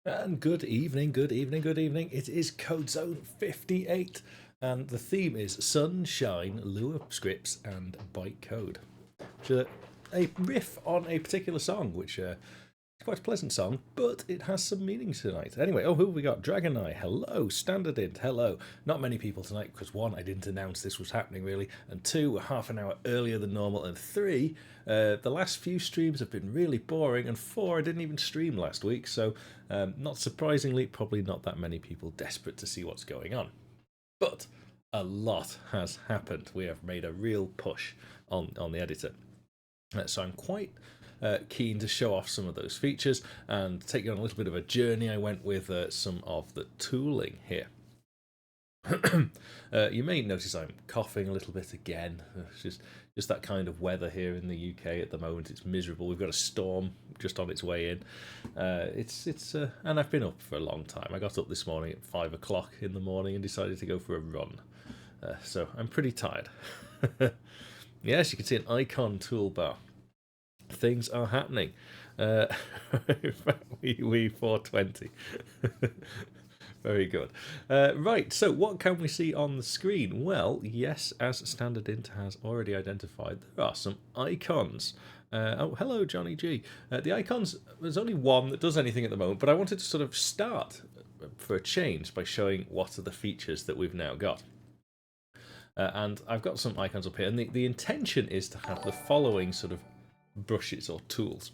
And good evening, good evening, good evening. It is CodeZone 58, and the theme is Sunshine, Lua Scripts, and Bytecode. Which is a riff on a particular song, which is quite a pleasant song, but it has some meaning tonight. Anyway, who have we got? Dragon Eye, hello. Standard Int, hello. Not many people tonight, because one, I didn't announce this was happening really, and two, we're half an hour earlier than normal, and three, the last few streams have been really boring, and four, I didn't even stream last week, so not surprisingly, probably not that many people desperate to see what's going on. But a lot has happened. We have made a real push on the editor. So I'm quite keen to show off some of those features and take you on a little bit of a journey. I went with some of the tooling here. You may notice I'm coughing a little bit again. It's just that kind of weather here in the UK at the moment. It's miserable. We've got a storm just on its way in. And I've been up for a long time. I got up this morning at 5 o'clock in the morning and decided to go for a run. So I'm pretty tired. Yes, you can see an icon toolbar. Things are happening. We 420. Very good. Right, so what can we see on the screen? Well, yes, as Standard Int has already identified, there are some icons. Oh, hello, Johnny G. The icons, there's only one that does anything at the moment, but I wanted to sort of start for a change by showing what are the features that we've now got. And I've got some icons up here, and the intention is to have the following sort of brushes or tools.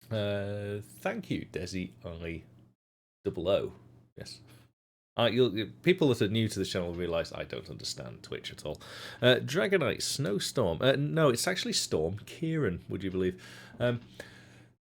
Thank you, Desi I00. Yes. People that are new to the channel realise I don't understand Twitch at all. Dragonite, Snowstorm. No, it's actually Storm. Kieran, would you believe?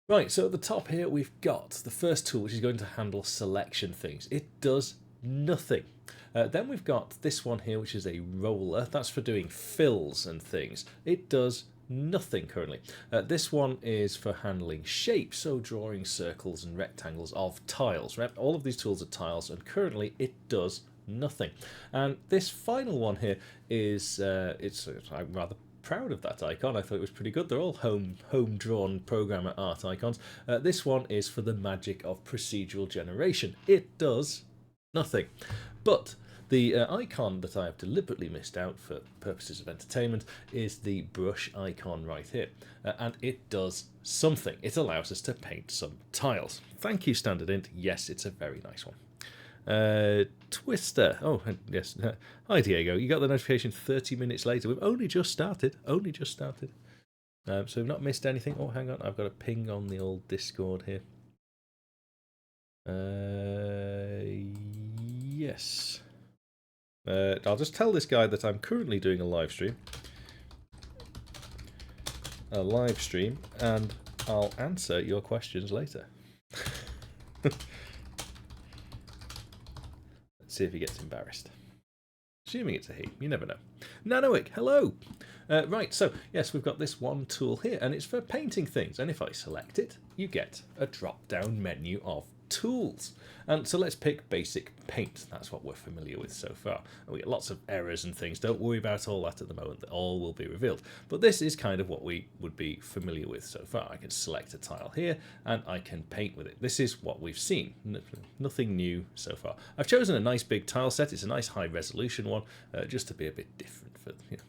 Right, so at the top here we've got the first tool, which is going to handle selection things. It does nothing. Then we've got this one here, which is a roller. That's for doing fills and things. It does nothing currently. This one is for handling shapes, so drawing circles and rectangles of tiles. All of these tools are tiles, and currently it does nothing. And this final one here is, I'm rather proud of that icon. I thought it was pretty good. They're all home-drawn programmer art icons. This one is for the magic of procedural generation. It does nothing. But the icon that I have deliberately missed out for purposes of entertainment is the brush icon right here. And it does something. It allows us to paint some tiles. Thank you, Standard Int. Yes, it's a very nice one. Twister. Oh, yes. Hi, Diego. You got the notification 30 minutes later. We've only just started. So we've not missed anything. Oh, hang on. I've got a ping on the old Discord here. Yes. I'll just tell this guy that I'm currently doing a live stream. And I'll answer your questions later. Let's see if he gets embarrassed. Assuming it's a he, you never know. Nanoic, hello! Right, so yes, we've got this one tool here, and it's for painting things. And if I select it, you get a drop-down menu of tools. And so let's pick basic paint. That's what we're familiar with so far. And we get lots of errors and things. Don't worry about all that at the moment. All will be revealed. But this is kind of what we would be familiar with so far. I can select a tile here and I can paint with it. This is what we've seen. Nothing new so far. I've chosen a nice big tile set. It's a nice high resolution one, just to be a bit different.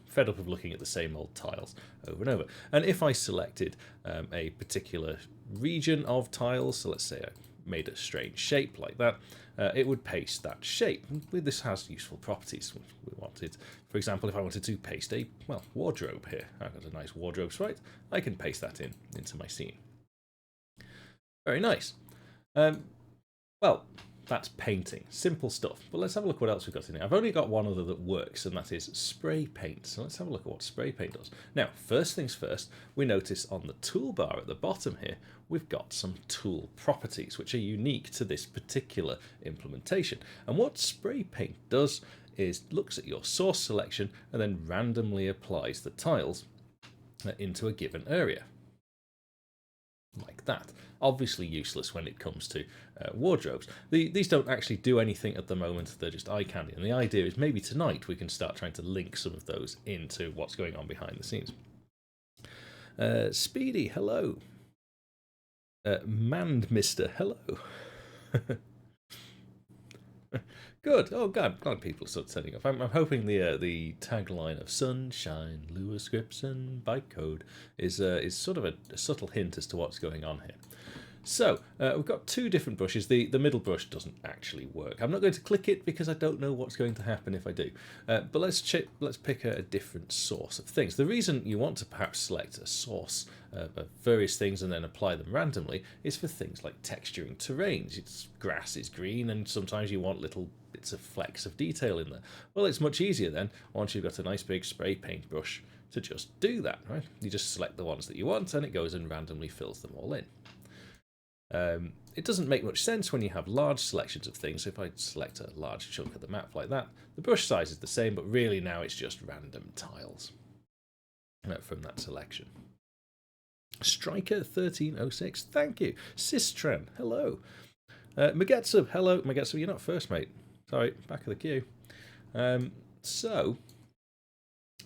Fed up of looking at the same old tiles over and over. And if I selected a particular region of tiles, so let's say I made a strange shape like that, it would paste that shape. This has useful properties. We wanted, for example, if I wanted to paste a wardrobe here, I've got a nice wardrobe sprite, I can paste that into my scene. Very nice. Well, that's painting. Simple stuff. But let's have a look what else we've got in here. I've only got one other that works, and that is spray paint. So let's have a look at what spray paint does. Now, first things first, we notice on the toolbar at the bottom here, we've got some tool properties, which are unique to this particular implementation. And what spray paint does is looks at your source selection and then randomly applies the tiles into a given area. Like that. Obviously useless when it comes to wardrobes. These don't actually do anything at the moment, they're just eye candy. And the idea is maybe tonight we can start trying to link some of those into what's going on behind the scenes. Speedy, hello. Mand Mister, hello. Good. Oh, glad people are sort of setting up. I'm hoping the tagline of Sunshine, Lua scripts, and bytecode is sort of a subtle hint as to what's going on here. So we've got two different brushes. The middle brush doesn't actually work. I'm not going to click it because I don't know what's going to happen if I do. But let's pick a different source of things. The reason you want to perhaps select a source of various things and then apply them randomly is for things like texturing terrains. It's grass is green, and sometimes you want little bits of flecks of detail in there. Well, it's much easier then once you've got a nice big spray paint brush to just do that, right? You just select the ones that you want, and it goes and randomly fills them all in. It doesn't make much sense when you have large selections of things. So if I select a large chunk of the map like that, the brush size is the same, but really now it's just random tiles from that selection. Striker1306, thank you. Sistren, hello. Magetsu, hello. Magetsu, you're not first, mate. Sorry, back of the queue. So,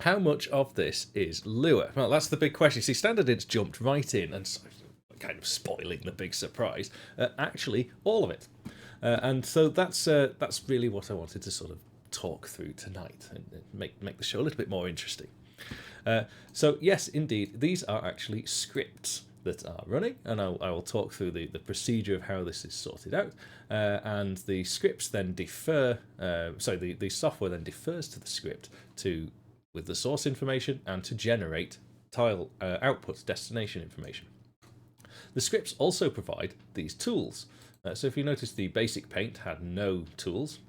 how much of this is Lua? Well, that's the big question. See, Standard In's jumped right in and kind of spoiling the big surprise. Actually, all of it. And so that's really what I wanted to sort of talk through tonight and make the show a little bit more interesting. So yes, indeed, these are actually scripts that are running, and I will talk through the procedure of how this is sorted out. And the scripts then defer. The software then defers to the script with the source information and to generate tile output destination information. The scripts also provide these tools. So if you notice, the basic paint had no tools.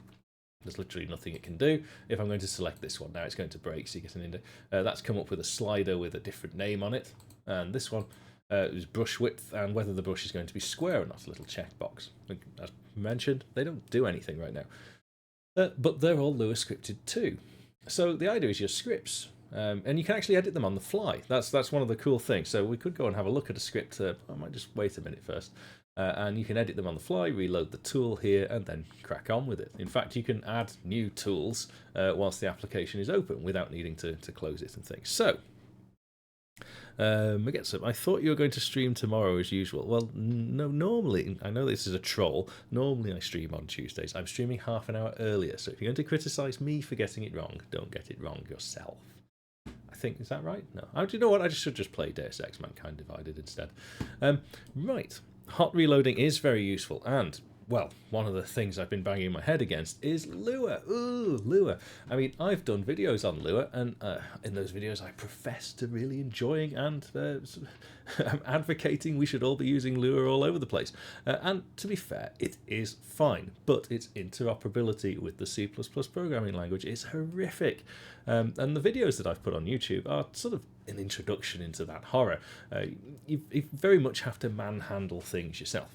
There's literally nothing it can do. If I'm going to select this one now, it's going to break, so you get an index. That's come up with a slider with a different name on it. And this one is brush width and whether the brush is going to be square or not, a little checkbox. As mentioned, they don't do anything right now. But they're all Lua scripted too. So the idea is your scripts. And you can actually edit them on the fly. That's one of the cool things. So we could go and have a look at a script. I might just wait a minute first. And you can edit them on the fly, reload the tool here, and then crack on with it. In fact, you can add new tools whilst the application is open without needing to close it and things. So, I thought you were going to stream tomorrow as usual. Well, no, normally, I know this is a troll, normally I stream on Tuesdays. I'm streaming half an hour earlier, so if you're going to criticise me for getting it wrong, don't get it wrong yourself. I think, is that right? No. Do you know what? I should just play Deus Ex Mankind Divided instead. Right. Hot reloading is very useful, and, well, one of the things I've been banging my head against is Lua. Ooh, Lua. I mean, I've done videos on Lua, and in those videos I profess to really enjoying and I'm advocating we should all be using Lua all over the place. And to be fair, it is fine, but its interoperability with the C++ programming language is horrific. And the videos that I've put on YouTube are sort of an introduction into that horror. You very much have to manhandle things yourself.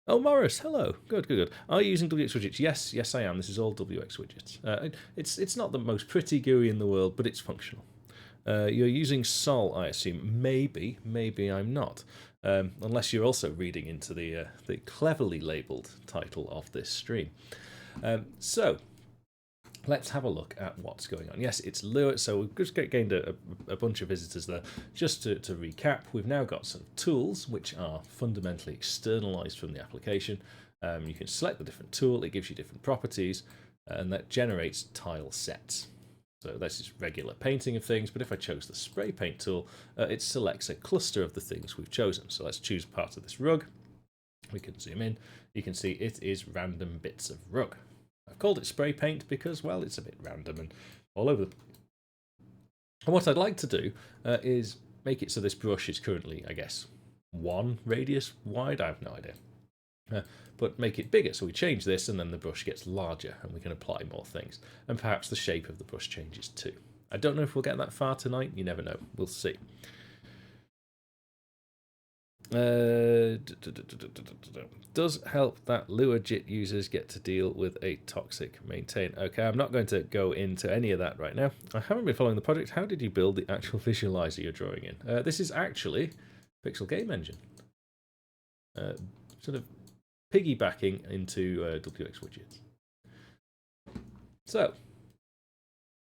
Oh, Morris, hello. Good. Are you using WX widgets? Yes, I am. This is all WX widgets. It's not the most pretty GUI in the world, but it's functional. You're using Sol, I assume. Maybe I'm not. Unless you're also reading into the cleverly labelled title of this stream. So, let's have a look at what's going on. Yes, it's Lua, so we've just gained a bunch of visitors there. Just to recap, we've now got some tools which are fundamentally externalized from the application. You can select the different tool, it gives you different properties, and that generates tile sets. So this is regular painting of things, but if I chose the spray paint tool, it selects a cluster of the things we've chosen. So let's choose part of this rug. We can zoom in. You can see it is random bits of rug. I've called it spray paint because, well, it's a bit random and all over. And what I'd like to do is make it so this brush is currently, I guess, 1 radius wide. I have no idea. But make it bigger. So we change this and then the brush gets larger and we can apply more things. And perhaps the shape of the brush changes too. I don't know if we'll get that far tonight. You never know. We'll see. Does help that LuaJIT users get to deal with a toxic maintain. Okay, I'm not going to go into any of that right now. I haven't been following the project. How did you build the actual visualizer you're drawing in? This is actually Pixel Game Engine. Sort of piggybacking into WX widgets. So,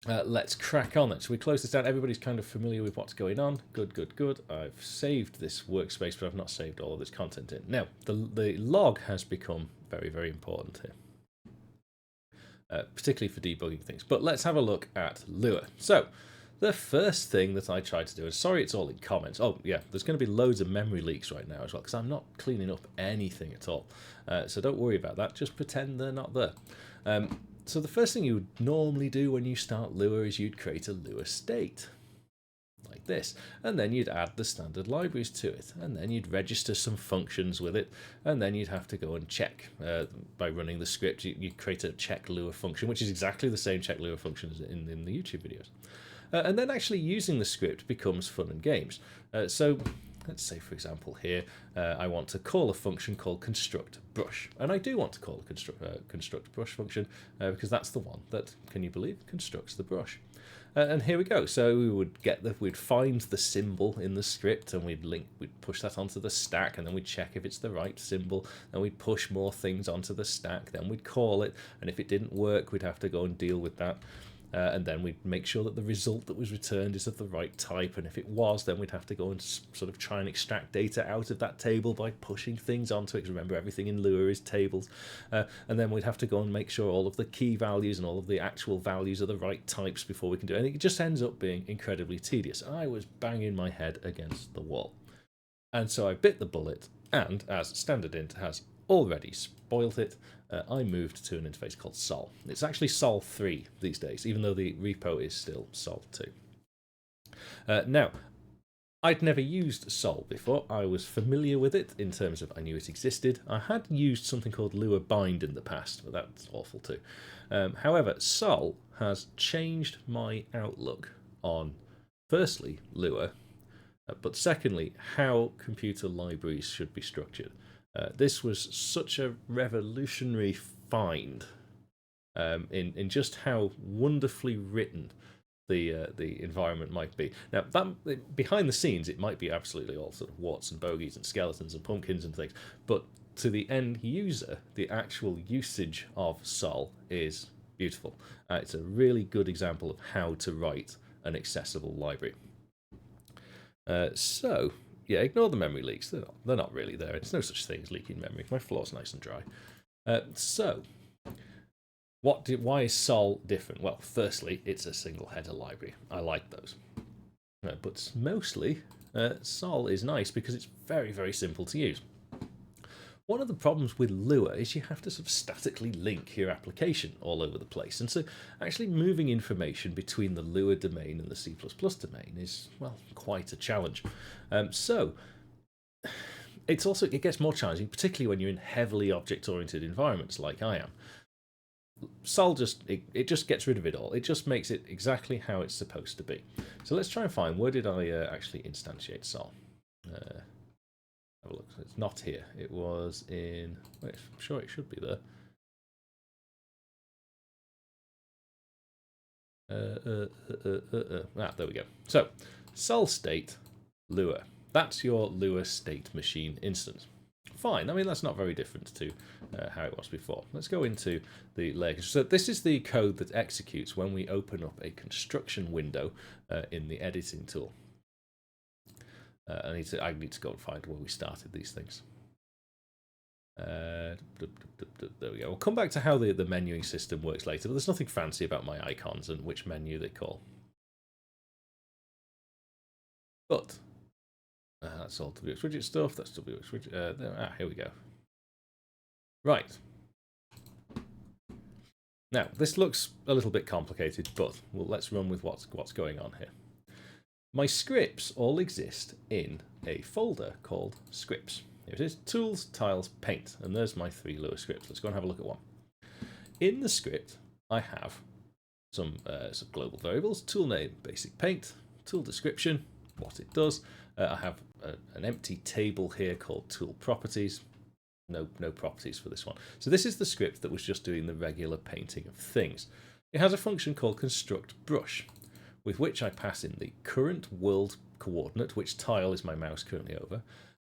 Let's crack on then. So we close this down. Everybody's kind of familiar with what's going on. Good, good, good. I've saved this workspace, but I've not saved all of this content in. Now, the log has become very, very important here. Particularly for debugging things. But let's have a look at Lua. So, the first thing that I tried to do, and sorry it's all in comments. Oh, yeah, there's going to be loads of memory leaks right now as well, because I'm not cleaning up anything at all. So don't worry about that. Just pretend they're not there. So the first thing you would normally do when you start Lua is you'd create a Lua state. Like this, and then you'd add the standard libraries to it, and then you'd register some functions with it, and then you'd have to go and check by running the script. You create a check Lua function, which is exactly the same check Lua function as in the YouTube videos, and then actually using the script becomes fun and games. So let's say, for example, here I want to call a function called construct brush, and I do want to call a construct brush function because that's the one that, can you believe, constructs the brush. And here we go. So we would we'd find the symbol in the script, and we'd push that onto the stack, and then we'd check if it's the right symbol. Then we'd push more things onto the stack. Then we'd call it, and if it didn't work, we'd have to go and deal with that. And then we'd make sure that the result that was returned is of the right type, and if it was, then we'd have to go and sort of try and extract data out of that table by pushing things onto it, because remember, everything in Lua is tables. And then we'd have to go and make sure all of the key values and all of the actual values are the right types before we can do it. And it just ends up being incredibly tedious. I was banging my head against the wall. And so I bit the bullet, and as standard int has already spoilt it, I moved to an interface called sol. It's actually sol 3 these days, even though the repo is still sol 2. Now, I'd never used sol before. I was familiar with it in terms of I knew it existed. I had used something called Lua bind in the past, but that's awful too. However, sol has changed my outlook on, firstly, Lua, but secondly, how computer libraries should be structured. This was such a revolutionary find in just how wonderfully written the environment might be. Now, that behind the scenes, it might be absolutely all sort of warts and bogies and skeletons and pumpkins and things, but to the end user, the actual usage of sol is beautiful. It's a really good example of how to write an accessible library. So, yeah, ignore the memory leaks. They're not really there. There's no such thing as leaking memory. My floor's nice and dry. So, why is sol different? Well, firstly, it's a single header library. I like those. But mostly, sol is nice because it's very, very simple to use. One of the problems with Lua is you have to sort of statically link your application all over the place. And so actually moving information between the Lua domain and the C++ domain is, well, quite a challenge. So it gets more challenging, particularly when you're in heavily object-oriented environments like I am. Sol just gets rid of it all. It just makes it exactly how it's supposed to be. So let's try and find, where did I actually instantiate sol? Have a look. It's not here. It was in. Wait, I'm sure it should be there. There we go. So, sol state Lua. That's your Lua state machine instance. Fine. I mean, that's not very different to how it was before. Let's go into the layer. So this is the code that executes when we open up a construction window in the editing tool. I need to go and find where we started these things. There we go. We'll come back to how the menuing system works later, but there's nothing fancy about my icons and which menu they call. But that's all WX widget stuff. That's WX widget. Here we go. Right. Now, this looks a little bit complicated, but let's run with what's going on here. My scripts all exist in a folder called scripts. Here it is, tools, tiles, paint, and there's my 3 Lua scripts. Let's go and have a look at one. In the script, I have some global variables, tool name, basic paint, tool description, what it does. I have an empty table here called tool properties. No properties for this one. So this is the script that was just doing the regular painting of things. It has a function called construct brush, with which I pass in the current world coordinate, which tile is my mouse currently over,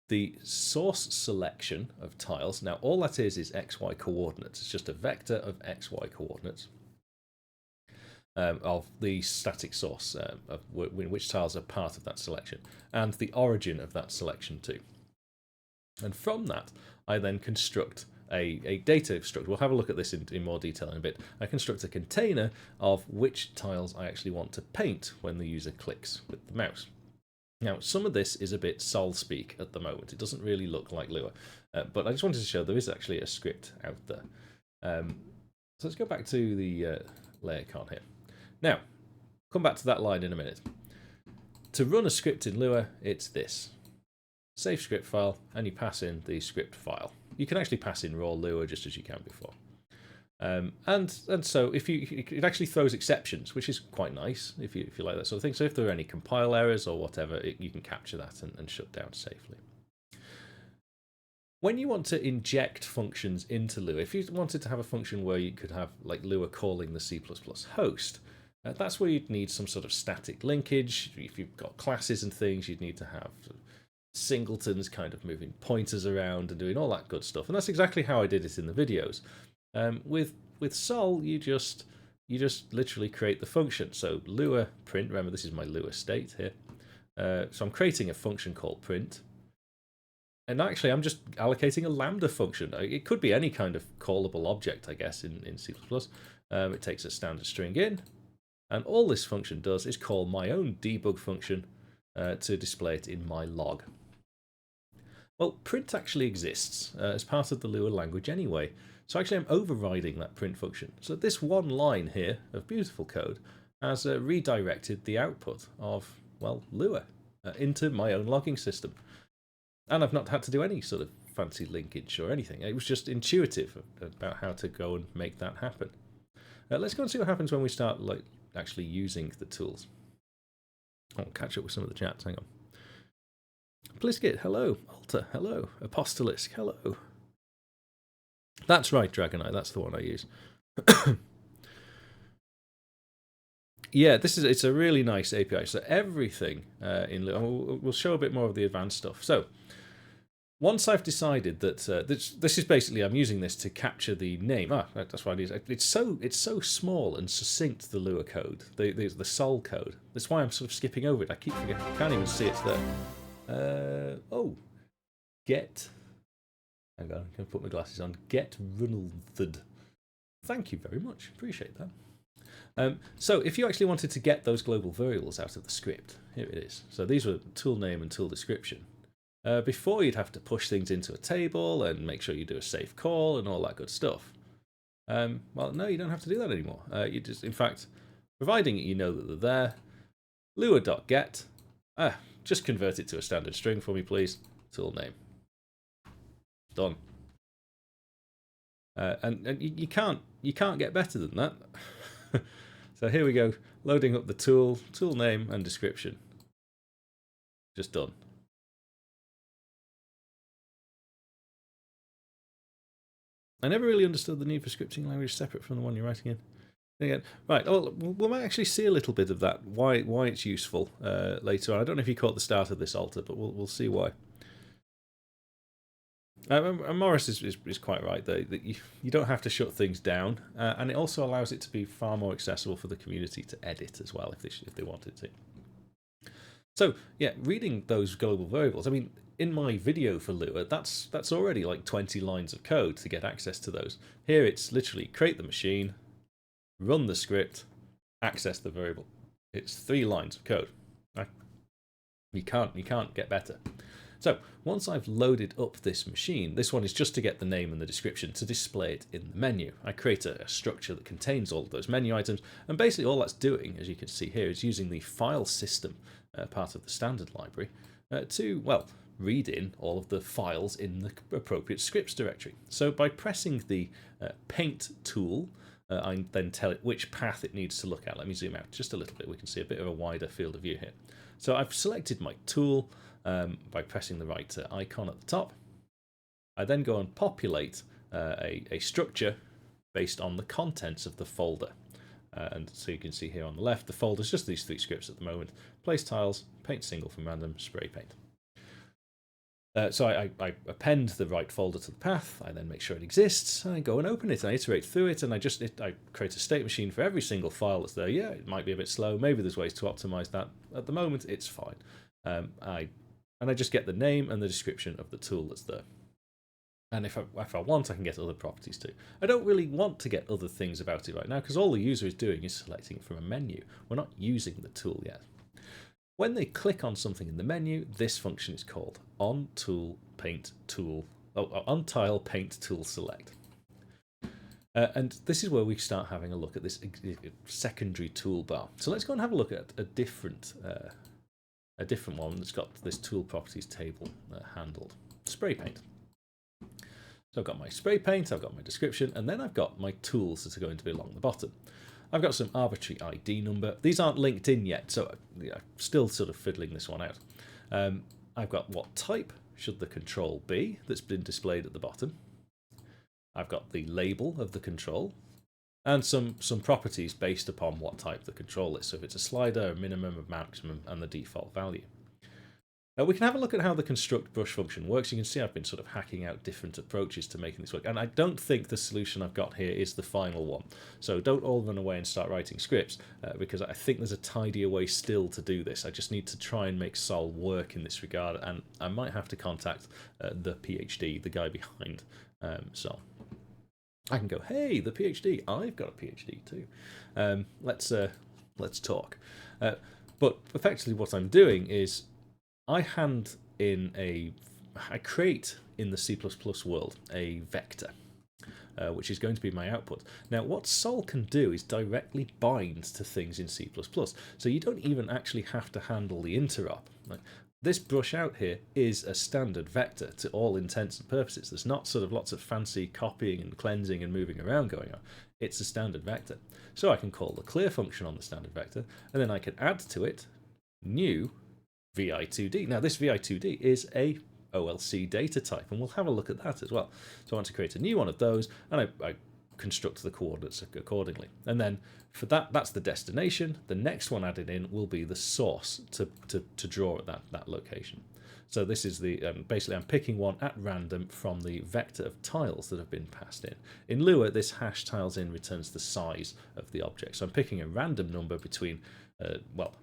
the source selection of tiles. Now, all that is XY coordinates. It's just a vector of XY coordinates. of the static source of which tiles are part of that selection, and the origin of that selection too. And from that, I then construct a data structure. We'll have a look at this in more detail in a bit. I construct a container of which tiles I actually want to paint when the user clicks with the mouse. Now, some of this is a bit Sol speak at the moment. It doesn't really look like Lua, but I just wanted to show there is actually a script out there. So let's go back to the layer con here. Now, come back to that line in a minute. To run a script in Lua, it's this. Save script file, and you pass in the script file. You can actually pass in raw Lua just as you can before. And so it actually throws exceptions, which is quite nice if you like that sort of thing. So if there are any compile errors or whatever, you can capture that and shut down safely. When you want to inject functions into Lua, if you wanted to have a function where you could have like Lua calling the C++ host, that's where you'd need some sort of static linkage. If you've got classes and things, you'd need to have singletons kind of moving pointers around and doing all that good stuff. And that's exactly how I did it in the videos. With Sol, you just literally create the function. So Lua print, remember this is my Lua state here. So I'm creating a function called print. And actually I'm just allocating a lambda function. It could be any kind of callable object, I guess, in C++. It takes a standard string in. And all this function does is call my own debug function to display it in my log. Well, print actually exists as part of the Lua language anyway. So actually I'm overriding that print function. So this one line here of beautiful code has redirected the output of, well, Lua into my own logging system. And I've not had to do any sort of fancy linkage or anything. It was just intuitive about how to go and make that happen. Let's go and see what happens when we start actually using the tools. I'll catch up with some of the chats, hang on. Bliskit, hello. Alta, hello. Apostolisk, hello. That's right, Dragonite, that's the one I use. Yeah, it's a really nice API. So everything in Lua, we'll show a bit more of the advanced stuff. So once I've decided that this is basically, I'm using this to capture the name. That's why I use it. It's so small and succinct, the Lua code, the Sol code. That's why I'm sort of skipping over it. I keep forgetting. I can't even see it's there. Get. Hang on, I'm going to put my glasses on. Get Runelthud. Thank you very much. Appreciate that. So if you actually wanted to get those global variables out of the script, here it is. So these were tool name and tool description. Before you'd have to push things into a table and make sure you do a safe call and all that good stuff. Well, no, you don't have to do that anymore. You just, in fact, providing you know that they're there, lua.get, just convert it to a standard string for me, please. Tool name. Done. And you can't get better than that. So here we go, loading up the tool name and description. Just done. I never really understood the need for scripting language separate from the one you're writing in. Again, right, well, we might actually see a little bit of that, why it's useful later on. I don't know if you caught the start of this, Alta, but we'll see why. Morris is quite right, though, that you don't have to shut things down, and it also allows it to be far more accessible for the community to edit as well, if they wanted to. So, yeah, reading those global variables, I mean, in my video for Lua, that's already like 20 lines of code to get access to those. Here it's literally create the machine, run the script, access the variable. It's 3 lines of code. Right? You can't get better. So once I've loaded up this machine, this one is just to get the name and the description to display it in the menu. I create a structure that contains all of those menu items, and basically all that's doing, as you can see here, is using the file system part of the standard library to, well, read in all of the files in the appropriate scripts directory. So by pressing the paint tool, I then tell it which path it needs to look at. Let me zoom out just a little bit. We can see a bit of a wider field of view here. So I've selected my tool by pressing the right icon at the top. I then go and populate a structure based on the contents of the folder. And so you can see here on the left, the folder's just these 3 scripts at the moment. Place tiles, paint single from random, spray paint. So I append the right folder to the path. I then make sure it exists. I go and open it. I iterate through it, and I create a state machine for every single file that's there. Yeah, it might be a bit slow. Maybe there's ways to optimize that. At the moment, it's fine. I just get the name and the description of the tool that's there. And if I want, I can get other properties too. I don't really want to get other things about it right now because all the user is doing is selecting it from a menu. We're not using the tool yet. When they click on something in the menu, this function is called onTile Paint Tool Select. And this is where we start having a look at this secondary toolbar. So let's go and have a look at a different one that's got this tool properties table handled. Spray paint. So I've got my spray paint, I've got my description, and then I've got my tools that are going to be along the bottom. I've got some arbitrary ID number. These aren't linked in yet, so I'm still sort of fiddling this one out. I've got what type should the control be that's been displayed at the bottom. I've got the label of the control, and some properties based upon what type the control is. So if it's a slider, a minimum, a maximum, and the default value. We can have a look at how the construct brush function works. You can see I've been sort of hacking out different approaches to making this work. And I don't think the solution I've got here is the final one. So don't all run away and start writing scripts, because I think there's a tidier way still to do this. I just need to try and make Sol work in this regard. And I might have to contact the PhD, the guy behind Sol. I can go, hey, the PhD, I've got a PhD too. Let's talk. But effectively what I'm doing is I create in the C++ world a vector, which is going to be my output. Now, what Sol can do is directly bind to things in C++, so you don't even actually have to handle the interop. This brush out here is a standard vector to all intents and purposes. There's not sort of lots of fancy copying and cleansing and moving around going on. It's a standard vector. So I can call the clear function on the standard vector, and then I can add to it new vi2d. Now this vi2d is a OLC data type, and we'll have a look at that as well. So I want to create a new one of those, and I construct the coordinates accordingly. And then for that's the destination. The next one added in will be the source to draw at that location. So this is the basically I'm picking one at random from the vector of tiles that have been passed in. In Lua, this hash tiles in returns the size of the object. So I'm picking a random number between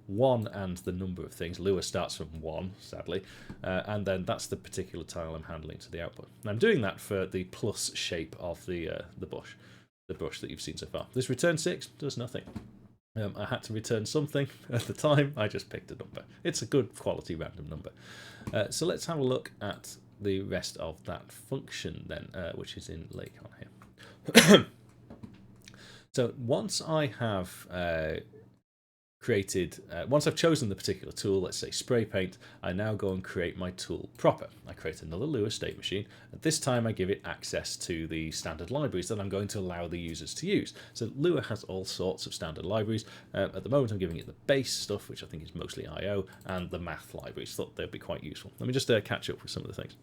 1 and the number of things. Lua starts from 1, sadly, and then that's the particular tile I'm handling to the output. And I'm doing that for the plus shape of the brush that you've seen so far. This return 6 does nothing. I had to return something at the time. I just picked a number. It's a good quality random number. So let's have a look at the rest of that function then, which is in Lake on here. So once I have once I've chosen the particular tool, let's say spray paint, I now go and create my tool proper. I create another Lua state machine. At this time, I give it access to the standard libraries that I'm going to allow the users to use. So Lua has all sorts of standard libraries. At the moment, I'm giving it the base stuff, which I think is mostly I/O, and the math libraries. Thought they'd be quite useful. Let me just catch up with some of the things.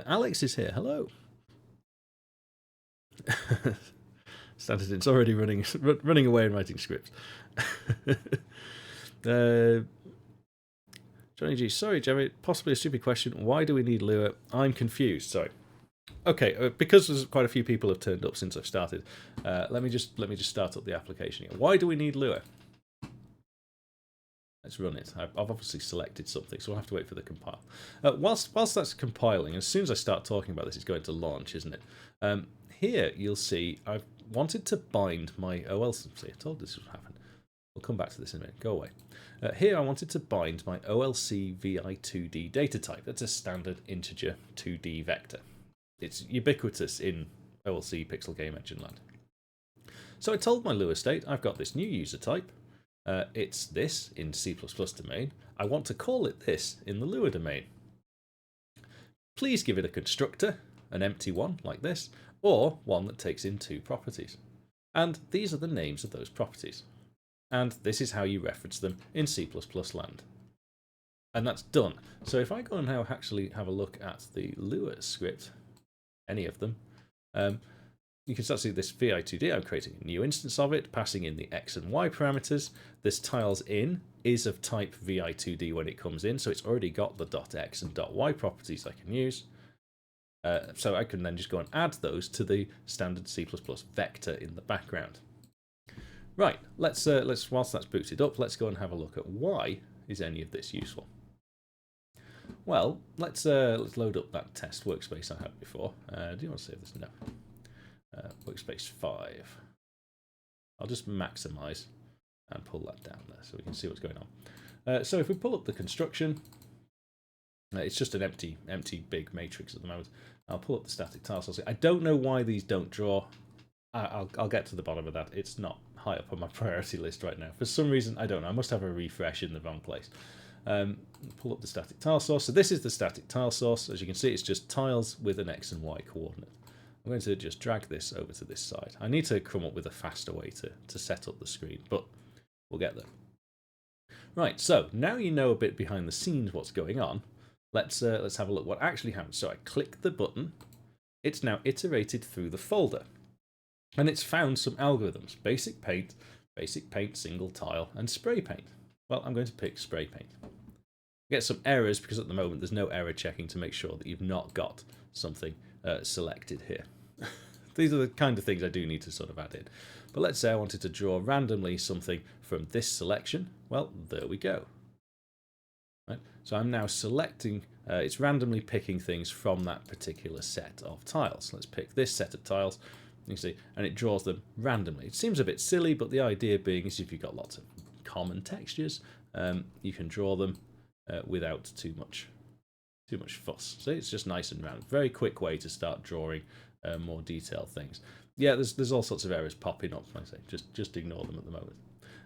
Alex is here. Hello. Standard, it's already running away and writing scripts. Johnny G, sorry, Jerry, possibly a stupid question. Why do we need Lua? I'm confused. Sorry. Okay, because there's quite a few people have turned up since I've started. Let me just start up the application here. Why do we need Lua? Let's run it. I've obviously selected something, so we'll have to wait for the compile. Whilst that's compiling, as soon as I start talking about this, it's going to launch, isn't it? Here you'll see I've wanted to bind my OLC. See, I told this would happen. We'll come back to this in a minute. Go away. Here I wanted to bind my OLC vi2d data type. That's a standard integer 2D vector. It's ubiquitous in OLC Pixel Game Engine land. So I told my Lua state I've got this new user type. It's this in C++ domain. I want to call it this in the Lua domain. Please give it a constructor, an empty one like this, or one that takes in 2 properties. And these are the names of those properties. And this is how you reference them in C++ land. And that's done. So if I go and now actually have a look at the Lua script, any of them, you can start to see this vi2d. I'm creating a new instance of it, passing in the x and y parameters. This tiles in is of type vi2d when it comes in, so it's already got the .x and .y properties I can use. So I can then just go and add those to the standard C++ vector in the background. Right, let's whilst that's booted up, let's go and have a look at why is any of this useful. Well, let's load up that test workspace I had before. Do you want to save this? No. Workspace 5. I'll just maximize and pull that down there so we can see what's going on. So if we pull up the construction, it's just an empty big matrix at the moment. I'll pull up the static tile source. I don't know why these don't draw. I'll get to the bottom of that. It's not high up on my priority list right now. For some reason, I don't know. I must have a refresh in the wrong place. Pull up the static tile source. So this is the static tile source. As you can see, it's just tiles with an x and y coordinate. I'm going to just drag this over to this side. I need to come up with a faster way to set up the screen, but we'll get there. Right, so now you know a bit behind the scenes what's going on. Let's have a look what actually happens. So I click the button. It's now iterated through the folder. And it's found some algorithms: basic paint, single tile, and spray paint. Well, I'm going to pick spray paint. Get some errors because at the moment there's no error checking to make sure that you've not got something selected here. These are the kind of things I do need to sort of add in. But let's say I wanted to draw randomly something from this selection. Well, there we go. Right? So I'm now selecting, it's randomly picking things from that particular set of tiles. Let's pick this set of tiles. You can see, and it draws them randomly. It seems a bit silly, but the idea being is if you've got lots of common textures, you can draw them without too much fuss. So it's just nice and round. Very quick way to start drawing more detailed things. Yeah, there's all sorts of errors popping up. Like I say, just ignore them at the moment.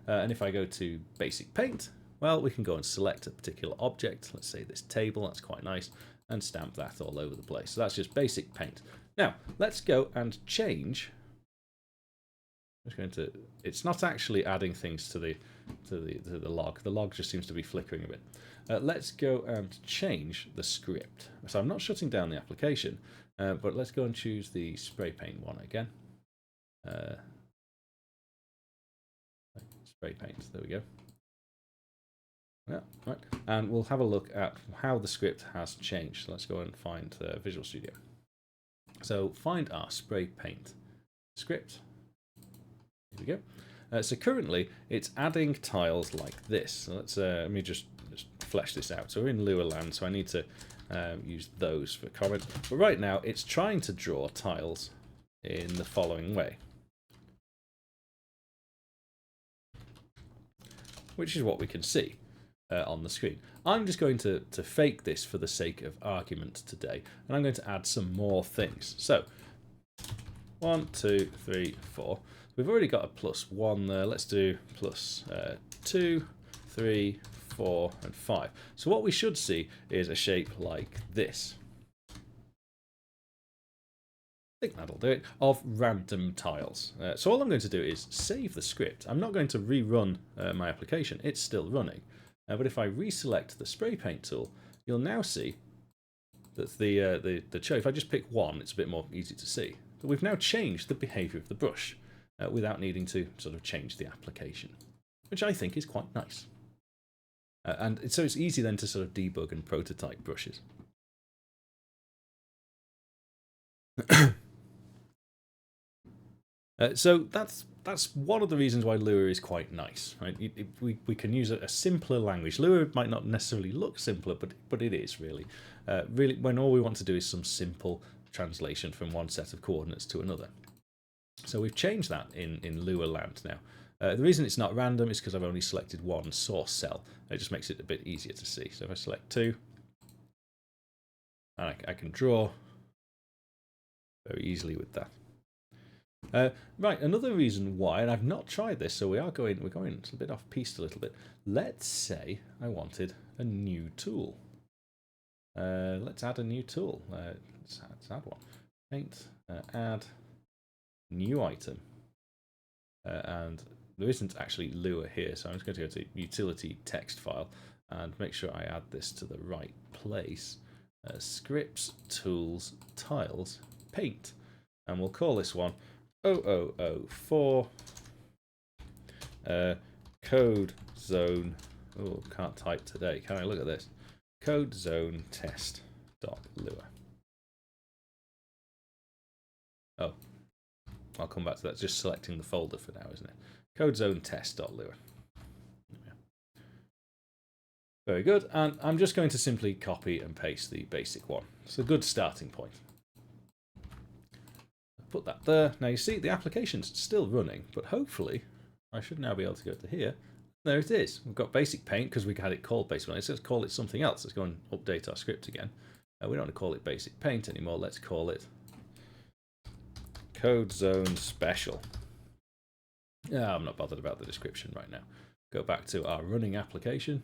And if I go to basic paint, well, we can go and select a particular object. Let's say this table. That's quite nice, and stamp that all over the place. So that's just basic paint. Now let's go and change. It's not actually adding things to the log. The log just seems to be flickering a bit. Let's go and change the script. So I'm not shutting down the application, but let's go and choose the spray paint one again. Spray paint. There we go. Yeah, right. And we'll have a look at how the script has changed. Let's go and find Visual Studio. So find our spray paint script. Here we go. So currently it's adding tiles like this. So let's let me just flesh this out. So we're in Lua land, so I need to use those for comment. But right now it's trying to draw tiles in the following way, which is what we can see on the screen. I'm just going to fake this for the sake of argument today, and I'm going to add some more things. So 1, 2, 3, 4. We've already got a +1 there. Let's do +2, 3, 4, and 5. So what we should see is a shape like this. I think that'll do it, of random tiles. So all I'm going to do is save the script. I'm not going to rerun my application. It's still running. But if I reselect the spray paint tool, you'll now see that the show, if I just pick one, it's a bit more easy to see. But we've now changed the behavior of the brush without needing to sort of change the application, which I think is quite nice. And so it's easy then to sort of debug and prototype brushes. So that's one of the reasons why Lua is quite nice, right? We can use a simpler language. Lua might not necessarily look simpler, but it is really. Really, when all we want to do is some simple translation from one set of coordinates to another. So we've changed that in Lua land now. The reason it's not random is because I've only selected one source cell. It just makes it a bit easier to see. So if I select 2, and I can draw very easily with that. Right, another reason why, and I've not tried this, so we're going it's a bit off piste a little bit. Let's say I wanted a new tool. Let's add a new tool. Let's add one. Paint, add, new item. And there isn't actually Lua here, so I'm just going to go to utility text file and make sure I add this to the right place. Scripts, tools, tiles, paint. and we'll call this one 0004 CodeZone. Oh, can't type today. Can I look at this? CodeZone test.lua. Oh, I'll come back to that. It's just selecting the folder for now, isn't it? CodeZone test.lua. Very good. And I'm just going to simply copy and paste the basic one. It's a good starting point. Put that there. Now you see the application's still running, but hopefully I should now be able to go to here. There it is. We've got basic paint because we had it called basic paint. Let's call it something else. Let's go and update our script again. We don't want to call it basic paint anymore. Let's call it CodeZone Special. I'm not bothered about the description right now. Go back to our running application.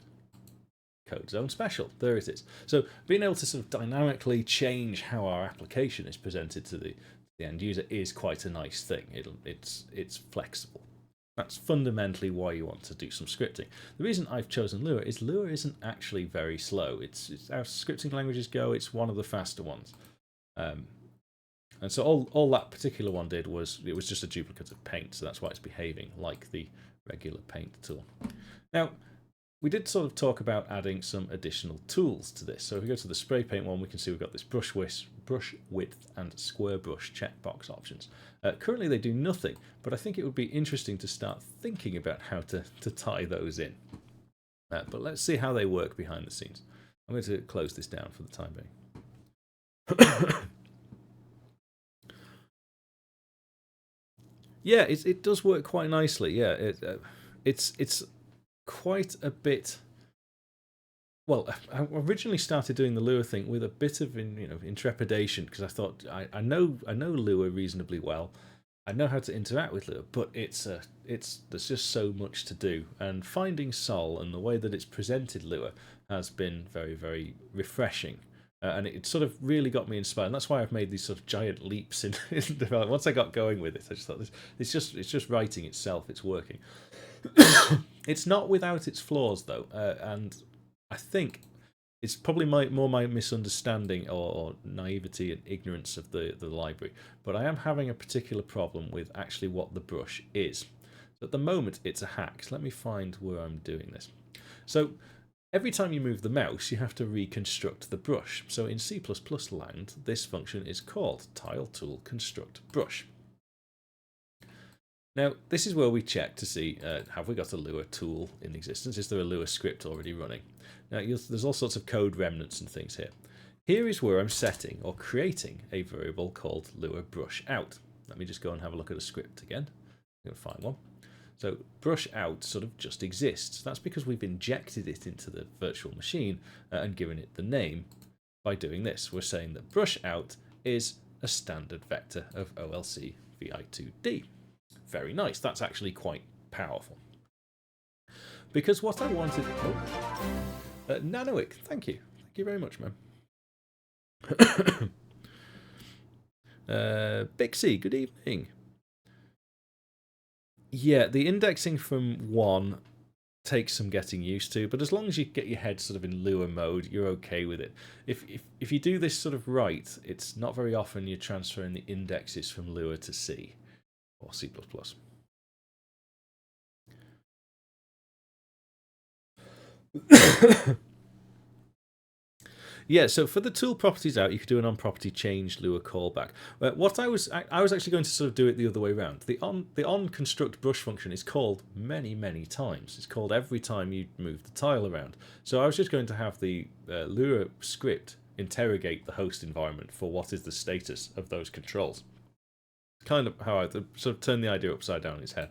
CodeZone Special. There it is. So being able to sort of dynamically change how our application is presented to the end user is quite a nice thing. It's flexible. That's fundamentally why you want to do some scripting. The reason I've chosen Lua is Lua isn't actually very slow. It's how scripting languages go. It's one of the faster ones. And so all that particular one did was it was just a duplicate of Paint. So that's why it's behaving like the regular Paint tool. Now, we did sort of talk about adding some additional tools to this. So if we go to the spray paint one, we can see we've got this brush width and square brush checkbox options. Currently they do nothing, but I think it would be interesting to start thinking about how to tie those in. But let's see how they work behind the scenes. I'm going to close this down for the time being. Yeah, it does work quite nicely. Yeah, it's quite a bit. Well, I originally started doing the Lua thing with a bit of intrepidation because I thought I know Lua reasonably well. I know how to interact with Lua, but there's just so much to do. And finding Sol and the way that it's presented Lua has been very, very refreshing. And it sort of really got me inspired. And that's why I've made these sort of giant leaps in development. Once I got going with it, I just thought it's just writing itself. It's working. It's not without its flaws, though, and I think it's probably more my misunderstanding or naivety and ignorance of the library. But I am having a particular problem with actually what the brush is. So at the moment, it's a hack. So let me find where I'm doing this. So every time you move the mouse, you have to reconstruct the brush. So in C++ land, this function is called tile tool construct brush. Now, this is where we check to see, have we got a Lua tool in existence? Is there a Lua script already running? Now, there's all sorts of code remnants and things here. Here is where I'm setting or creating a variable called Lua brush out. Let me just go and have a look at a script again. I'm going to find one. So brush out sort of just exists. That's because we've injected it into the virtual machine and given it the name by doing this. We're saying that brush out is a standard vector of OLC vi2d. Very nice. That's actually quite powerful. Because what I wanted... Nanoic, thank you. Thank you very much, man. Bixie, good evening. Yeah, the indexing from 1 takes some getting used to, but as long as you get your head sort of in Lua mode, you're okay with it. If you do this sort of right, it's not very often you're transferring the indexes from Lua to C or C++. Yeah, so for the tool properties out, you could do an on-property change Lua callback. What I was actually going to sort of do it the other way around. The on construct brush function is called many times. It's called every time you move the tile around. So I was just going to have the Lua script interrogate the host environment for what is the status of those controls. Kind of how I sort of turned the idea upside down in its head.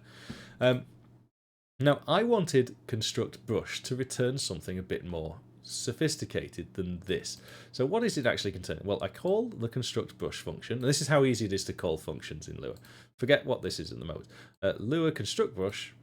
Now, I wanted construct brush to return something a bit more sophisticated than this. So what is it actually contain? Well, I call the construct brush function. And this is how easy it is to call functions in Lua. Forget what this is at the moment. Lua construct brush,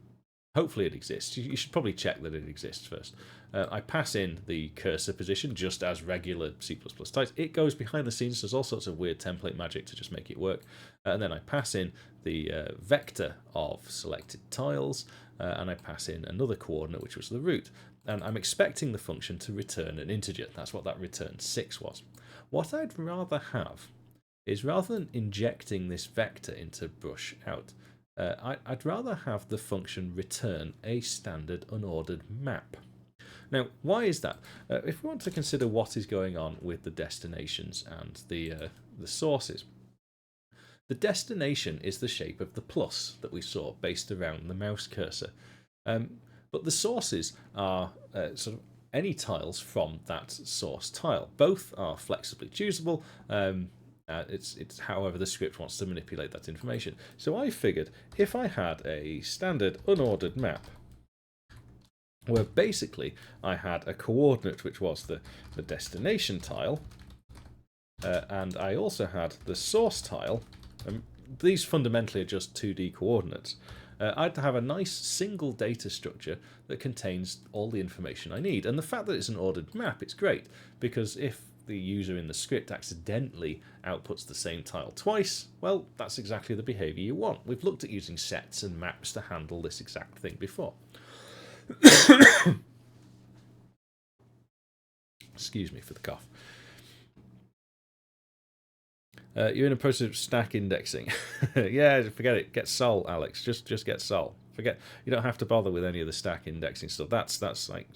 hopefully it exists. You should probably check that it exists first. I pass in the cursor position just as regular C++ types. It goes behind the scenes. There's all sorts of weird template magic to just make it work. And then I pass in the vector of selected tiles. And I pass in another coordinate, which was the root. And I'm expecting the function to return an integer. That's what that return 6 was. What I'd rather have is rather than injecting this vector into brush out, I'd rather have the function return a standard unordered map. Now, why is that? If we want to consider what is going on with the destinations and the sources, the destination is the shape of the plus that we saw based around the mouse cursor. But the sources are sort of any tiles from that source tile. Both are flexibly choosable. It's however the script wants to manipulate that information. So I figured if I had a standard unordered map, where basically I had a coordinate which was the destination tile, and I also had the source tile. These fundamentally are just 2D coordinates. I'd have a nice single data structure that contains all the information I need. And the fact that it's an ordered map, it's great, because if the user in the script accidentally outputs the same tile twice, well, that's exactly the behavior you want. We've looked at using sets and maps to handle this exact thing before. Excuse me for the cough. You're in a process of stack indexing. Yeah, forget it. Get Sol, Alex. Just get Sol. Forget. You don't have to bother with any of the stack indexing stuff. That's like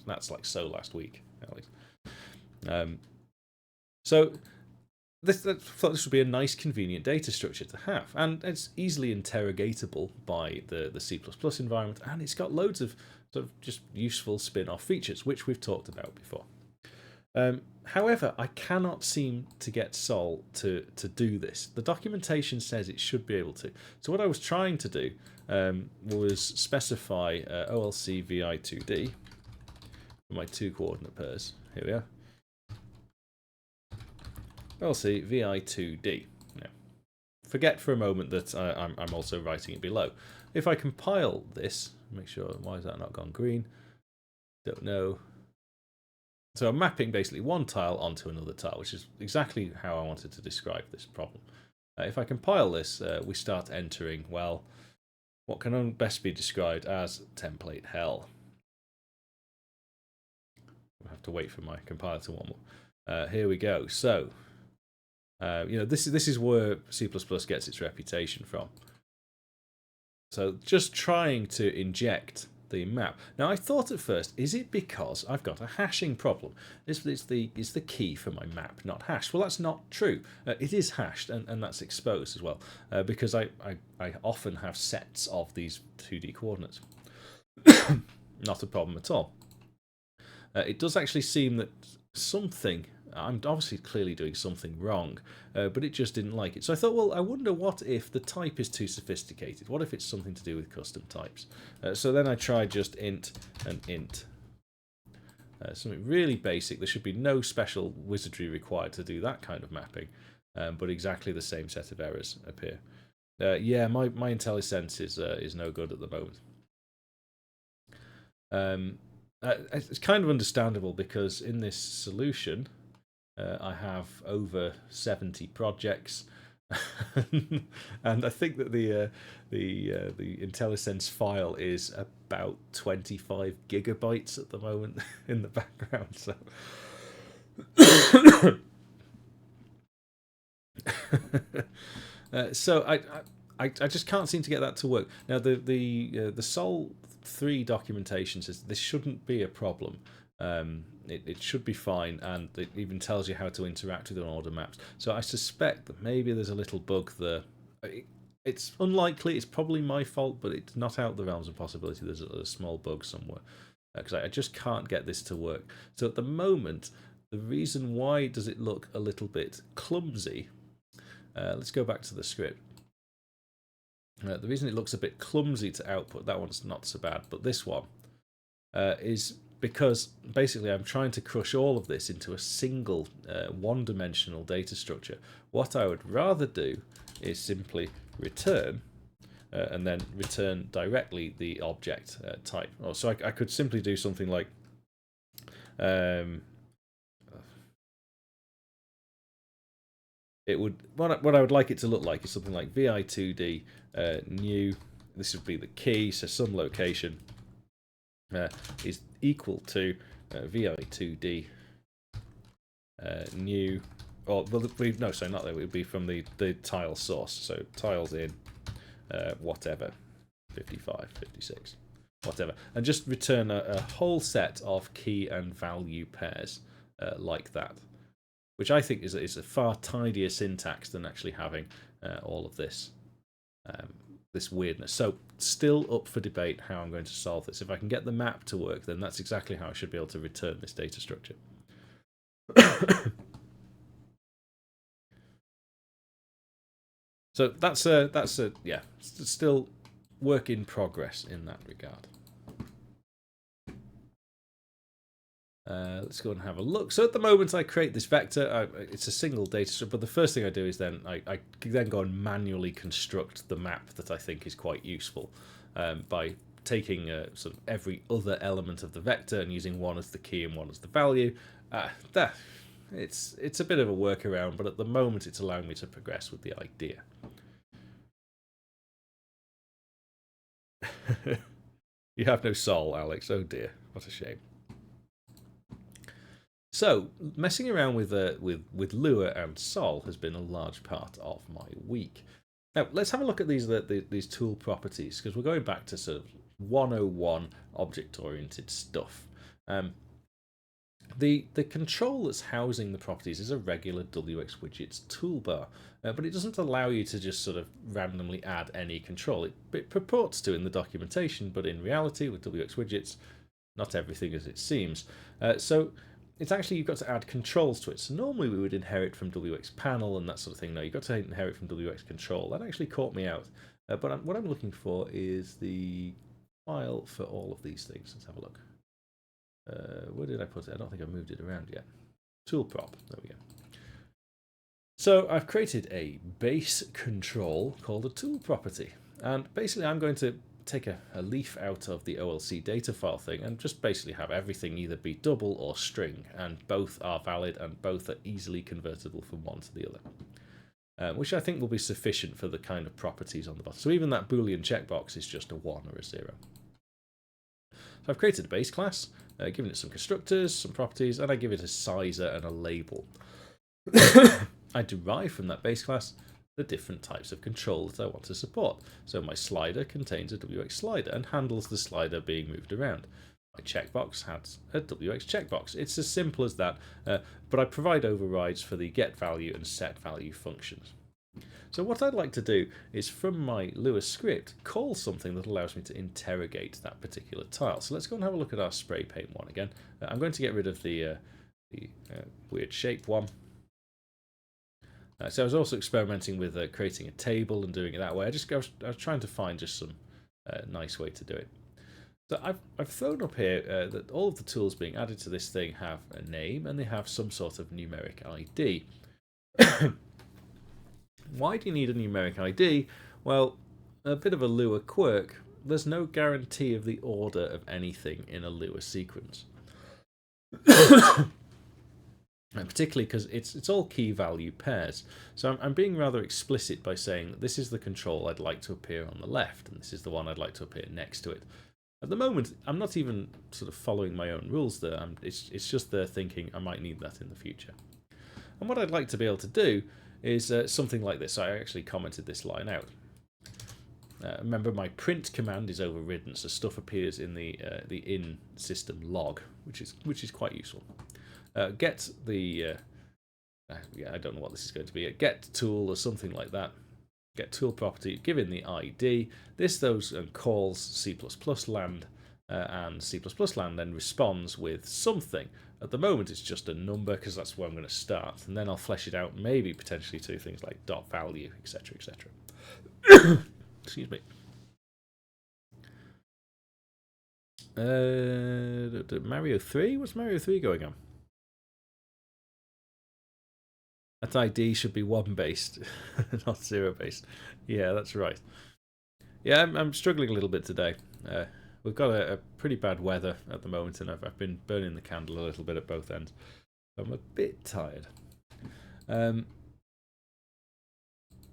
so last week, Alex. So I thought this would be a nice, convenient data structure to have, and it's easily interrogatable by the C++ environment, and it's got loads of sort of just useful spin-off features, which we've talked about before. However, I cannot seem to get Sol to do this. The documentation says it should be able to. So what I was trying to do was specify OLC vi2d for my 2 coordinate pairs. Here we are. OLC vi2d. Now, forget for a moment that I'm also writing it below. If I compile this, make sure, why has that not gone green? Don't know. So I'm mapping basically one tile onto another tile, which is exactly how I wanted to describe this problem. If I compile this, we start entering, well, what can best be described as template hell. I'll have to wait for my compiler to warm up. Here we go. So, this is where C++ gets its reputation from. So just trying to inject the map. Now I thought at first, is it because I've got a hashing problem? Is the key for my map not hashed? Well, that's not true. It is hashed, and that's exposed as well, because I often have sets of these 2D coordinates. Not a problem at all. It does actually seem that something, I'm obviously clearly doing something wrong, but it just didn't like it. So I thought, well, I wonder what if the type is too sophisticated? What if it's something to do with custom types? So then I tried just int and int. Something really basic. There should be no special wizardry required to do that kind of mapping, but exactly the same set of errors appear. Yeah, my IntelliSense is no good at the moment. It's kind of understandable because in this solution, I have over 70 projects, and I think that the IntelliSense file is about 25 gigabytes at the moment in the background. So I just can't seem to get that to work. Now the Sol 3 documentation says this shouldn't be a problem. It should be fine, and it even tells you how to interact with unordered maps. So I suspect that maybe there's a little bug there. It's unlikely, it's probably my fault, but it's not out of the realms of possibility. There's a small bug somewhere, because I just can't get this to work. So at the moment, the reason why does it look a little bit clumsy, let's go back to the script. The reason it looks a bit clumsy to output, that one's not so bad, but this one is because basically I'm trying to crush all of this into a single one-dimensional data structure. What I would rather do is simply return and then return directly the object type. So I could simply do something like it would, what I would like it to look like is something like vi2d new. This would be the key, so some location is equal to vi2d new or well, no, sorry, not that. It would be from the tile source. So tiles in whatever, 55, 56, whatever, and just return a whole set of key and value pairs like that, which I think is a far tidier syntax than actually having all of this this weirdness. So still up for debate how I'm going to solve this. If I can get the map to work, then that's exactly how I should be able to return this data structure. So that's a yeah, still work in progress in that regard. Let's go and have a look. So at the moment I create this vector. It's a single data structure, but the first thing I do is then I then go and manually construct the map that I think is quite useful by taking sort of every other element of the vector and using one as the key and one as the value. It's a bit of a workaround, but at the moment it's allowing me to progress with the idea. You have no soul, Alex. Oh dear, what a shame. So messing around with Lua and Sol has been a large part of my week. Now let's have a look at these tool properties, because we're going back to sort of 101 object-oriented stuff. The control that's housing the properties is a regular WX widgets toolbar, but it doesn't allow you to just sort of randomly add any control. It purports to in the documentation, but in reality with WX widgets, not everything as it seems. So it's actually, you've got to add controls to it. So normally we would inherit from WX panel and that sort of thing. No, you've got to inherit from WX control. That actually caught me out. But what I'm looking for is the file for all of these things. Let's have a look. Where did I put it? I don't think I've moved it around yet. Tool prop. There we go. So I've created a base control called a tool property. And basically I'm going to take a leaf out of the OLC data file thing and just basically have everything either be double or string, and both are valid and both are easily convertible from one to the other. Which I think will be sufficient for the kind of properties on the bottom. So even that Boolean checkbox is just a 1 or a 0. So I've created a base class, given it some constructors, some properties, and I give it a sizer and a label. I derive from that base class the different types of control that I want to support. So my slider contains a WX slider and handles the slider being moved around. My checkbox has a WX checkbox. It's as simple as that, but I provide overrides for the get value and set value functions. So what I'd like to do is, from my Lua script, call something that allows me to interrogate that particular tile. So let's go and have a look at our spray paint one again. I'm going to get rid of the weird shape one. So I was also experimenting with creating a table and doing it that way. I was trying to find just some nice way to do it. So I've thrown up here that all of the tools being added to this thing have a name and they have some sort of numeric ID. Why do you need a numeric ID? Well, a bit of a Lua quirk. There's no guarantee of the order of anything in a Lua sequence. And particularly because it's all key value pairs. So I'm being rather explicit by saying that this is the control I'd like to appear on the left, and this is the one I'd like to appear next to it. At the moment, I'm not even sort of following my own rules there. It's just there thinking I might need that in the future. And what I'd like to be able to do is something like this. I actually commented this line out. Remember, my print command is overridden, so stuff appears in the in system log, which is quite useful. Get the yeah, I don't know what this is going to be. A get tool or something like that. Get tool property, give in the ID. This calls C++ land, and C++ land then responds with something. At the moment it's just a number because that's where I'm going to start, and then I'll flesh it out, maybe potentially to things like dot value, etc, etc. Excuse me. Mario 3? What's Mario 3 going on? That ID should be 1 based, not 0 based. Yeah, that's right. Yeah, I'm struggling a little bit today. We've got a pretty bad weather at the moment, and I've been burning the candle a little bit at both ends. I'm a bit tired.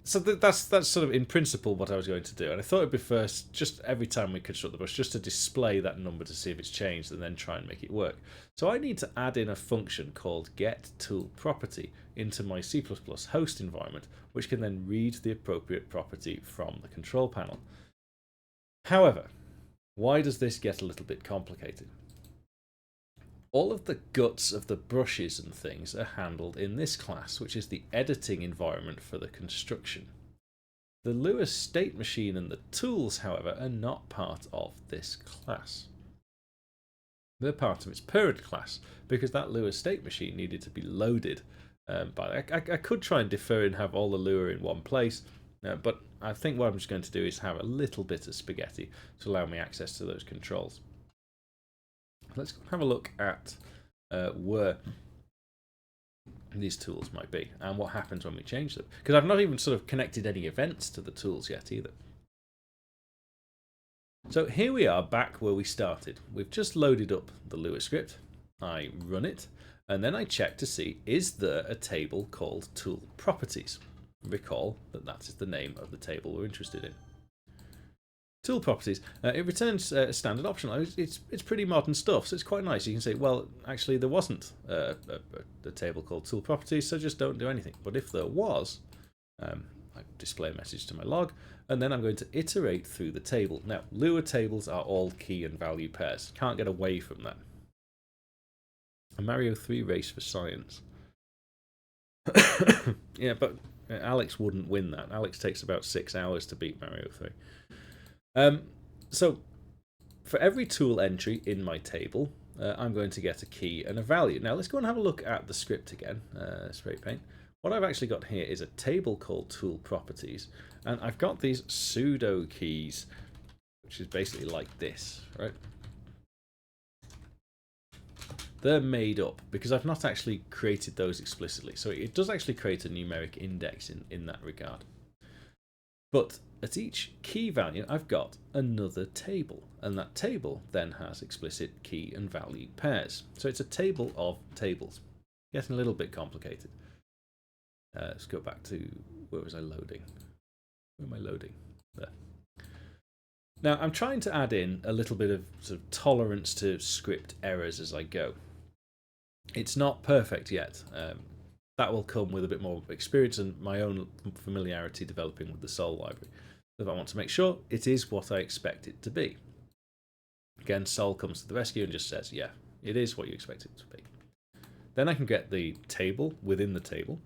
So that's sort of in principle what I was going to do, and I thought it'd be first, just every time we construct the brush, just to display that number to see if it's changed, and then try and make it work. So I need to add in a function called getToolProperty into my C++ host environment, which can then read the appropriate property from the control panel. However, why does this get a little bit complicated? All of the guts of the brushes and things are handled in this class, which is the editing environment for the construction. The Lua state machine and the tools, however, are not part of this class. They're part of its parent class, because that Lua state machine needed to be loaded. But I could try and defer and have all the Lua in one place, but I think what I'm just going to do is have a little bit of spaghetti to allow me access to those controls. Let's have a look at where these tools might be and what happens when we change them. Because I've not even sort of connected any events to the tools yet either. So here we are back where we started. We've just loaded up the Lua script. I run it, and then I check to see, is there a table called Tool Properties? Recall that that is the name of the table we're interested in. Tool properties. It returns a standard optional. It's pretty modern stuff, so it's quite nice. You can say, well, actually there wasn't a table called tool properties, so just don't do anything. But if there was, I display a message to my log, and then I'm going to iterate through the table. Now, Lua tables are all key and value pairs. Can't get away from that. A Mario 3 race for science. Yeah, but Alex wouldn't win that. Alex takes about 6 hours to beat Mario 3. So for every tool entry in my table, I'm going to get a key and a value. Now let's go and have a look at the script again, spray paint. What I've actually got here is a table called tool properties, and I've got these pseudo keys, which is basically like this, right? They're made up because I've not actually created those explicitly. So it does actually create a numeric index in that regard. But at each key value, I've got another table, and that table then has explicit key and value pairs. So it's a table of tables. Getting a little bit complicated. Let's go back to, where was I loading? Where am I loading? There. Now, I'm trying to add in a little bit of sort of tolerance to script errors as I go. It's not perfect yet. That will come with a bit more experience and my own familiarity developing with the Sol library. If I want to make sure it is what I expect it to be. Again, Sol comes to the rescue and just says, yeah, it is what you expect it to be. Then I can get the table within the table.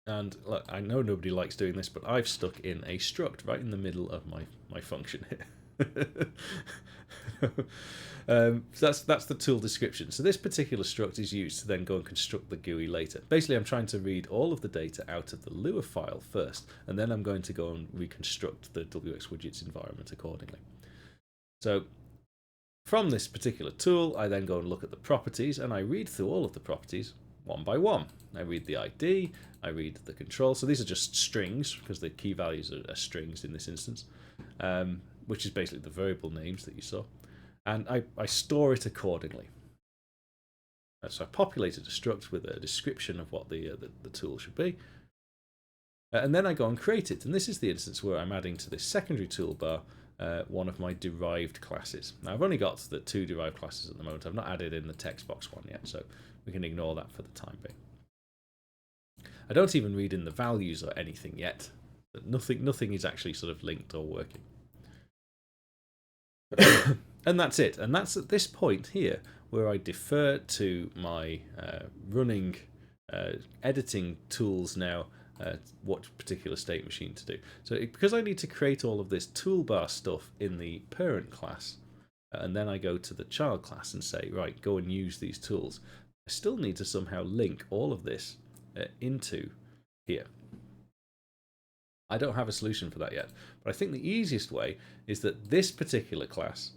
And look, I know nobody likes doing this, but I've stuck in a struct right in the middle of my function here. So that's the tool description. So this particular struct is used to then go and construct the GUI later. Basically, I'm trying to read all of the data out of the Lua file first, and then I'm going to go and reconstruct the WXWidgets environment accordingly. So from this particular tool, I then go and look at the properties, and I read through all of the properties one by one. I read the ID, I read the control. So these are just strings, because the key values are strings in this instance, which is basically the variable names that you saw. And I store it accordingly. So I populated a struct with a description of what the tool should be. And then I go and create it. And this is the instance where I'm adding to this secondary toolbar one of my derived classes. Now I've only got the 2 derived classes at the moment. I've not added in the text box one yet, so we can ignore that for the time being. I don't even read in the values or anything yet. Nothing is actually sort of linked or working. And that's it. And that's at this point here where I defer to my running editing tools now what particular state machine to do. So because I need to create all of this toolbar stuff in the parent class, and then I go to the child class and say, right, go and use these tools, I still need to somehow link all of this into here. I don't have a solution for that yet, but I think the easiest way is that this particular class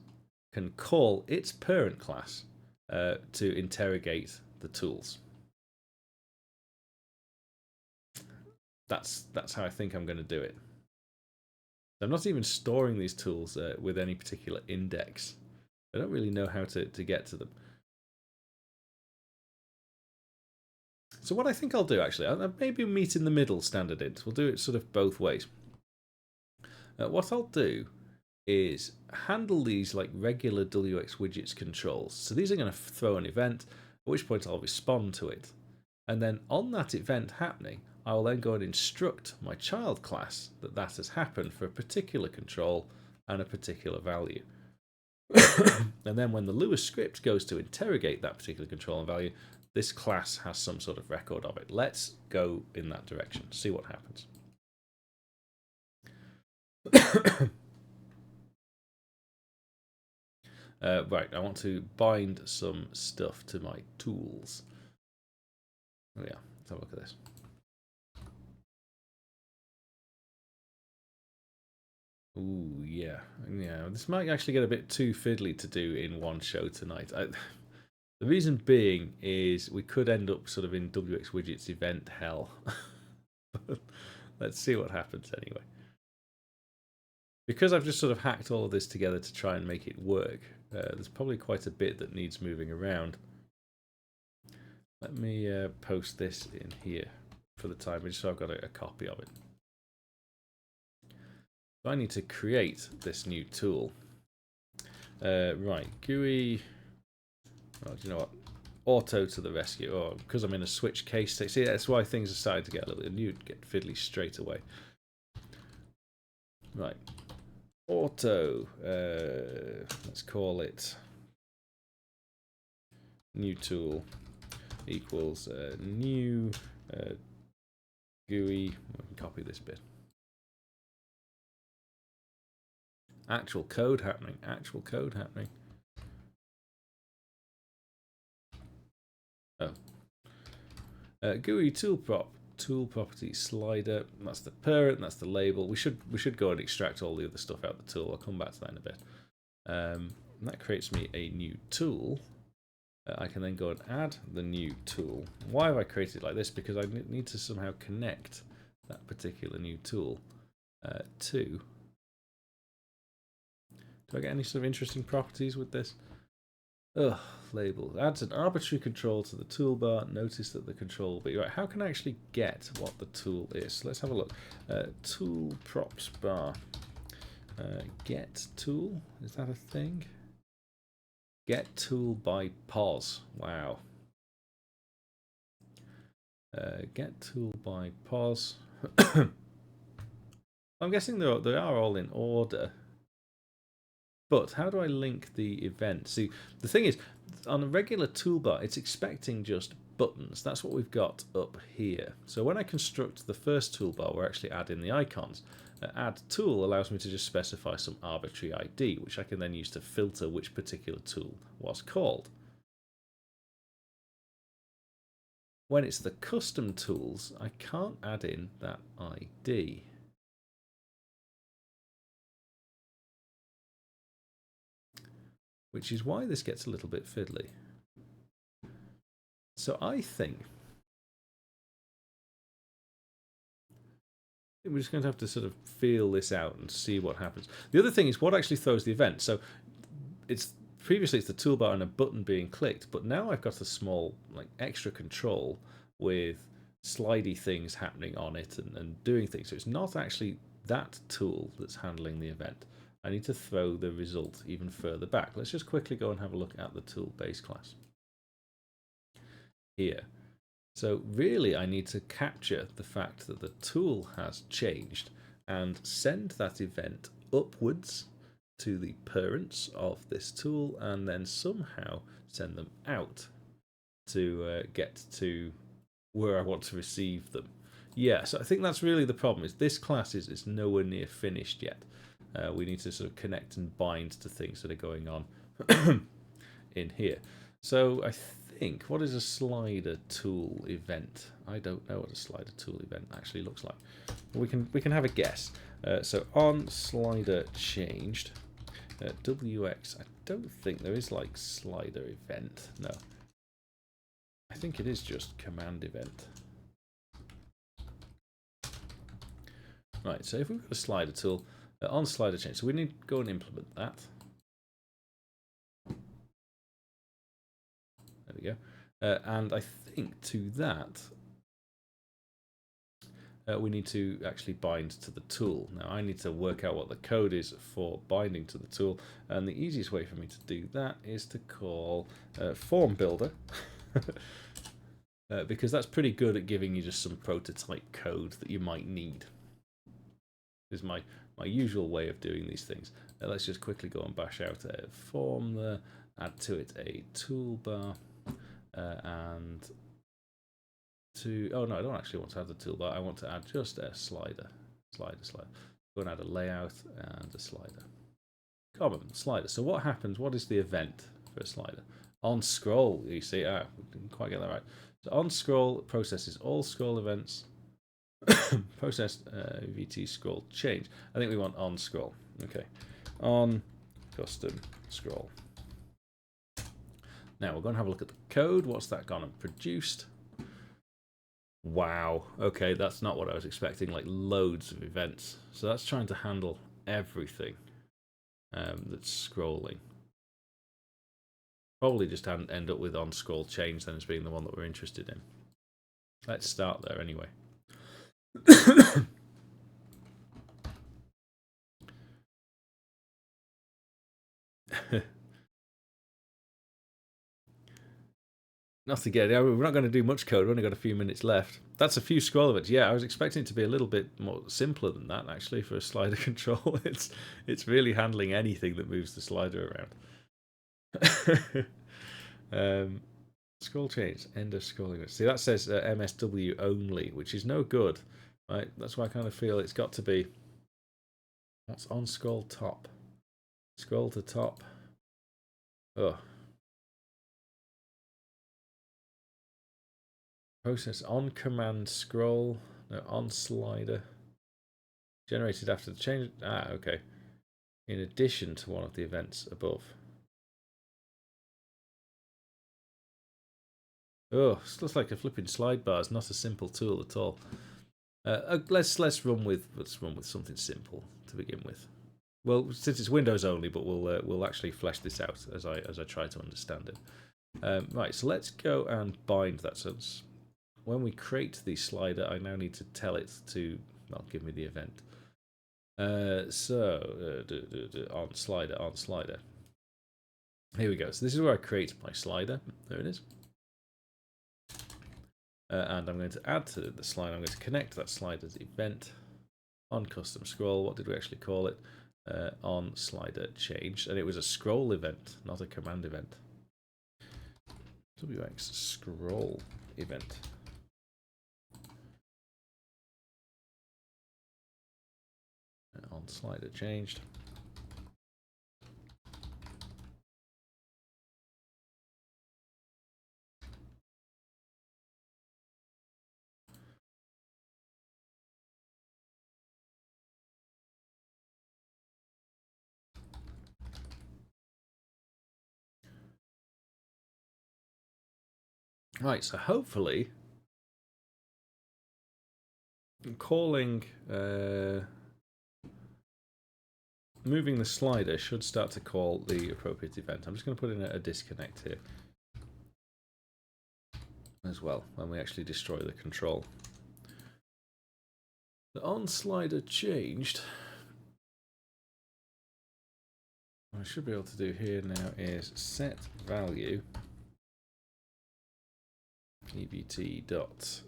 can call its parent class to interrogate the tools. That's how I think I'm going to do it. I'm not even storing these tools with any particular index. I don't really know how to get to them. So what I think I'll do, actually, I'll maybe meet in the middle standard int. We'll do it sort of both ways. What I'll do is handle these like regular WX widgets controls. So these are going to throw an event, at which point I'll respond to it. And then on that event happening, I will then go and instruct my child class that that has happened for a particular control and a particular value. And then when the Lua script goes to interrogate that particular control and value, this class has some sort of record of it. Let's go in that direction, see what happens. Right, I want to bind some stuff to my tools. Oh yeah, let's have a look at this. Ooh, yeah. This might actually get a bit too fiddly to do in one show tonight. The reason being is we could end up sort of in WX Widgets event hell. Let's see what happens anyway. Because I've just sort of hacked all of this together to try and make it work, there's probably quite a bit that needs moving around. Let me post this in here for the time, just so I've got a copy of it. So I need to create this new tool. Right, GUI. Oh, do you know what? Auto to the rescue. Oh, because I'm in a switch case state. See, that's why things are starting to get a little bit new, get fiddly straight away. Right. Auto. Let's call it new tool equals new GUI. I can copy this bit. Actual code happening. Actual code happening. Oh. GUI tool property slider. That's the parent. That's the label. We should go and extract all the other stuff out of the tool. I'll come back to that in a bit. That creates me a new tool. I can then go and add the new tool. Why have I created it like this? Because I need to somehow connect that particular new tool to. Do I get any sort of interesting properties with this? Ugh, label. Adds an arbitrary control to the toolbar. Notice that the control will be right. How can I actually get what the tool is? Let's have a look. Tool props bar. Get tool. Is that a thing? Get tool by pos. Wow. Get tool by pos. I'm guessing they are all in order. But how do I link the event? See, the thing is, on a regular toolbar, it's expecting just buttons. That's what we've got up here. So when I construct the first toolbar, we're actually adding the icons. Add tool allows me to just specify some arbitrary ID, which I can then use to filter which particular tool was called. When it's the custom tools, I can't add in that ID. Which is why this gets a little bit fiddly. So I think we're just going to have to sort of feel this out and see what happens. The other thing is what actually throws the event. So previously it's the toolbar and a button being clicked, but now I've got a small like extra control with slidey things happening on it and doing things. So it's not actually that tool that's handling the event. I need to throw the result even further back. Let's just quickly go and have a look at the tool base class here. So really I need to capture the fact that the tool has changed and send that event upwards to the parents of this tool and then somehow send them out to get to where I want to receive them. Yeah, so I think that's really the problem, is this class is nowhere near finished yet. We need to sort of connect and bind to things that are going on in here. So I think, what is a slider tool event? I don't know what a slider tool event actually looks like. We can have a guess. So on slider changed, WX, I don't think there is like slider event. No. I think it is just command event. Right, so if we've got a slider tool, on slider change, so we need to go and implement that. There we go. And I think to that, we need to actually bind to the tool. Now I need to work out what the code is for binding to the tool, and the easiest way for me to do that is to call form builder, because that's pretty good at giving you just some prototype code that you might need. This is my usual way of doing these things. Let's just quickly go and bash out a form there, add to it a toolbar, and oh no, I don't actually want to add the toolbar. I want to add just a slider. Go and add a layout and a slider. Common slider. So what happens? What is the event for a slider? On scroll, you see, we didn't quite get that right. So on scroll processes all scroll events. Process VT scroll change. I think we want on scroll. Okay, on custom scroll. Now we're going to have a look at the code. What's that gone and produced? Wow. Okay, that's not what I was expecting. Like loads of events. So that's trying to handle everything that's scrolling. Probably just end up with on scroll change then as being the one that we're interested in. Let's start there anyway. Not again. We're not going to do much code. We've only got a few minutes left. That's a few scroll events. Yeah, I was expecting it to be a little bit more simpler than that actually for a slider control. It's really handling anything that moves the slider around. Scroll change. End of scrolling. See, that says MSW only, which is no good. Right. That's why I kind of feel it's got to be. What's on scroll top? Scroll to top. Oh. Process on command scroll. No, on slider. Generated after the change. Ah, okay. In addition to one of the events above. Oh, this looks like a flipping slide bar. It's not a simple tool at all. Let's run with something simple to begin with. Well, since it's Windows only, but we'll actually flesh this out as I try to understand it. Right, so let's go and bind that. So when we create the slider, I now need to tell it to give me the event. On slider. Here we go. So this is where I create my slider. There it is. And I'm going to add to the slider. I'm going to connect that slider's event on custom scroll. What did we actually call it? On slider changed, and it was a scroll event, not a command event. WX scroll event. On slider changed. Right, so hopefully calling moving the slider should start to call the appropriate event. I'm just going to put in a disconnect here as well when we actually destroy the control. The on slider changed. What I should be able to do here now is set value ebt dot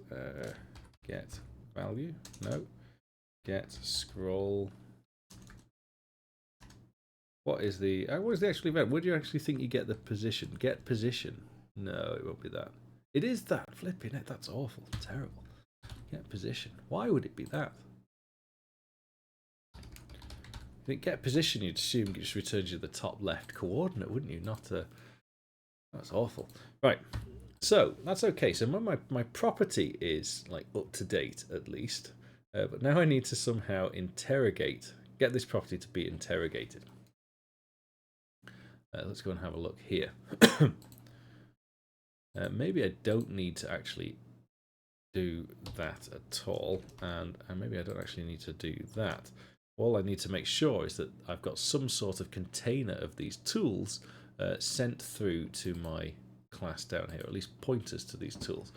get value. No, get scroll. What is the actual event? Where do you actually think you get the position? Get position? No, it won't be that. It is that. Flipping it. That's awful. Terrible. Get position. Why would it be that? If it get position, you'd assume it just returns you the top left coordinate, wouldn't you? Not a. That's awful. Right. So that's okay. So my property is like up to date at least, but now I need to somehow get this property to be interrogated. Let's go and have a look here. Maybe I don't need to actually do that at all, and maybe I don't actually need to do that. All I need to make sure is that I've got some sort of container of these tools sent through to my class down here, or at least pointers to these tools.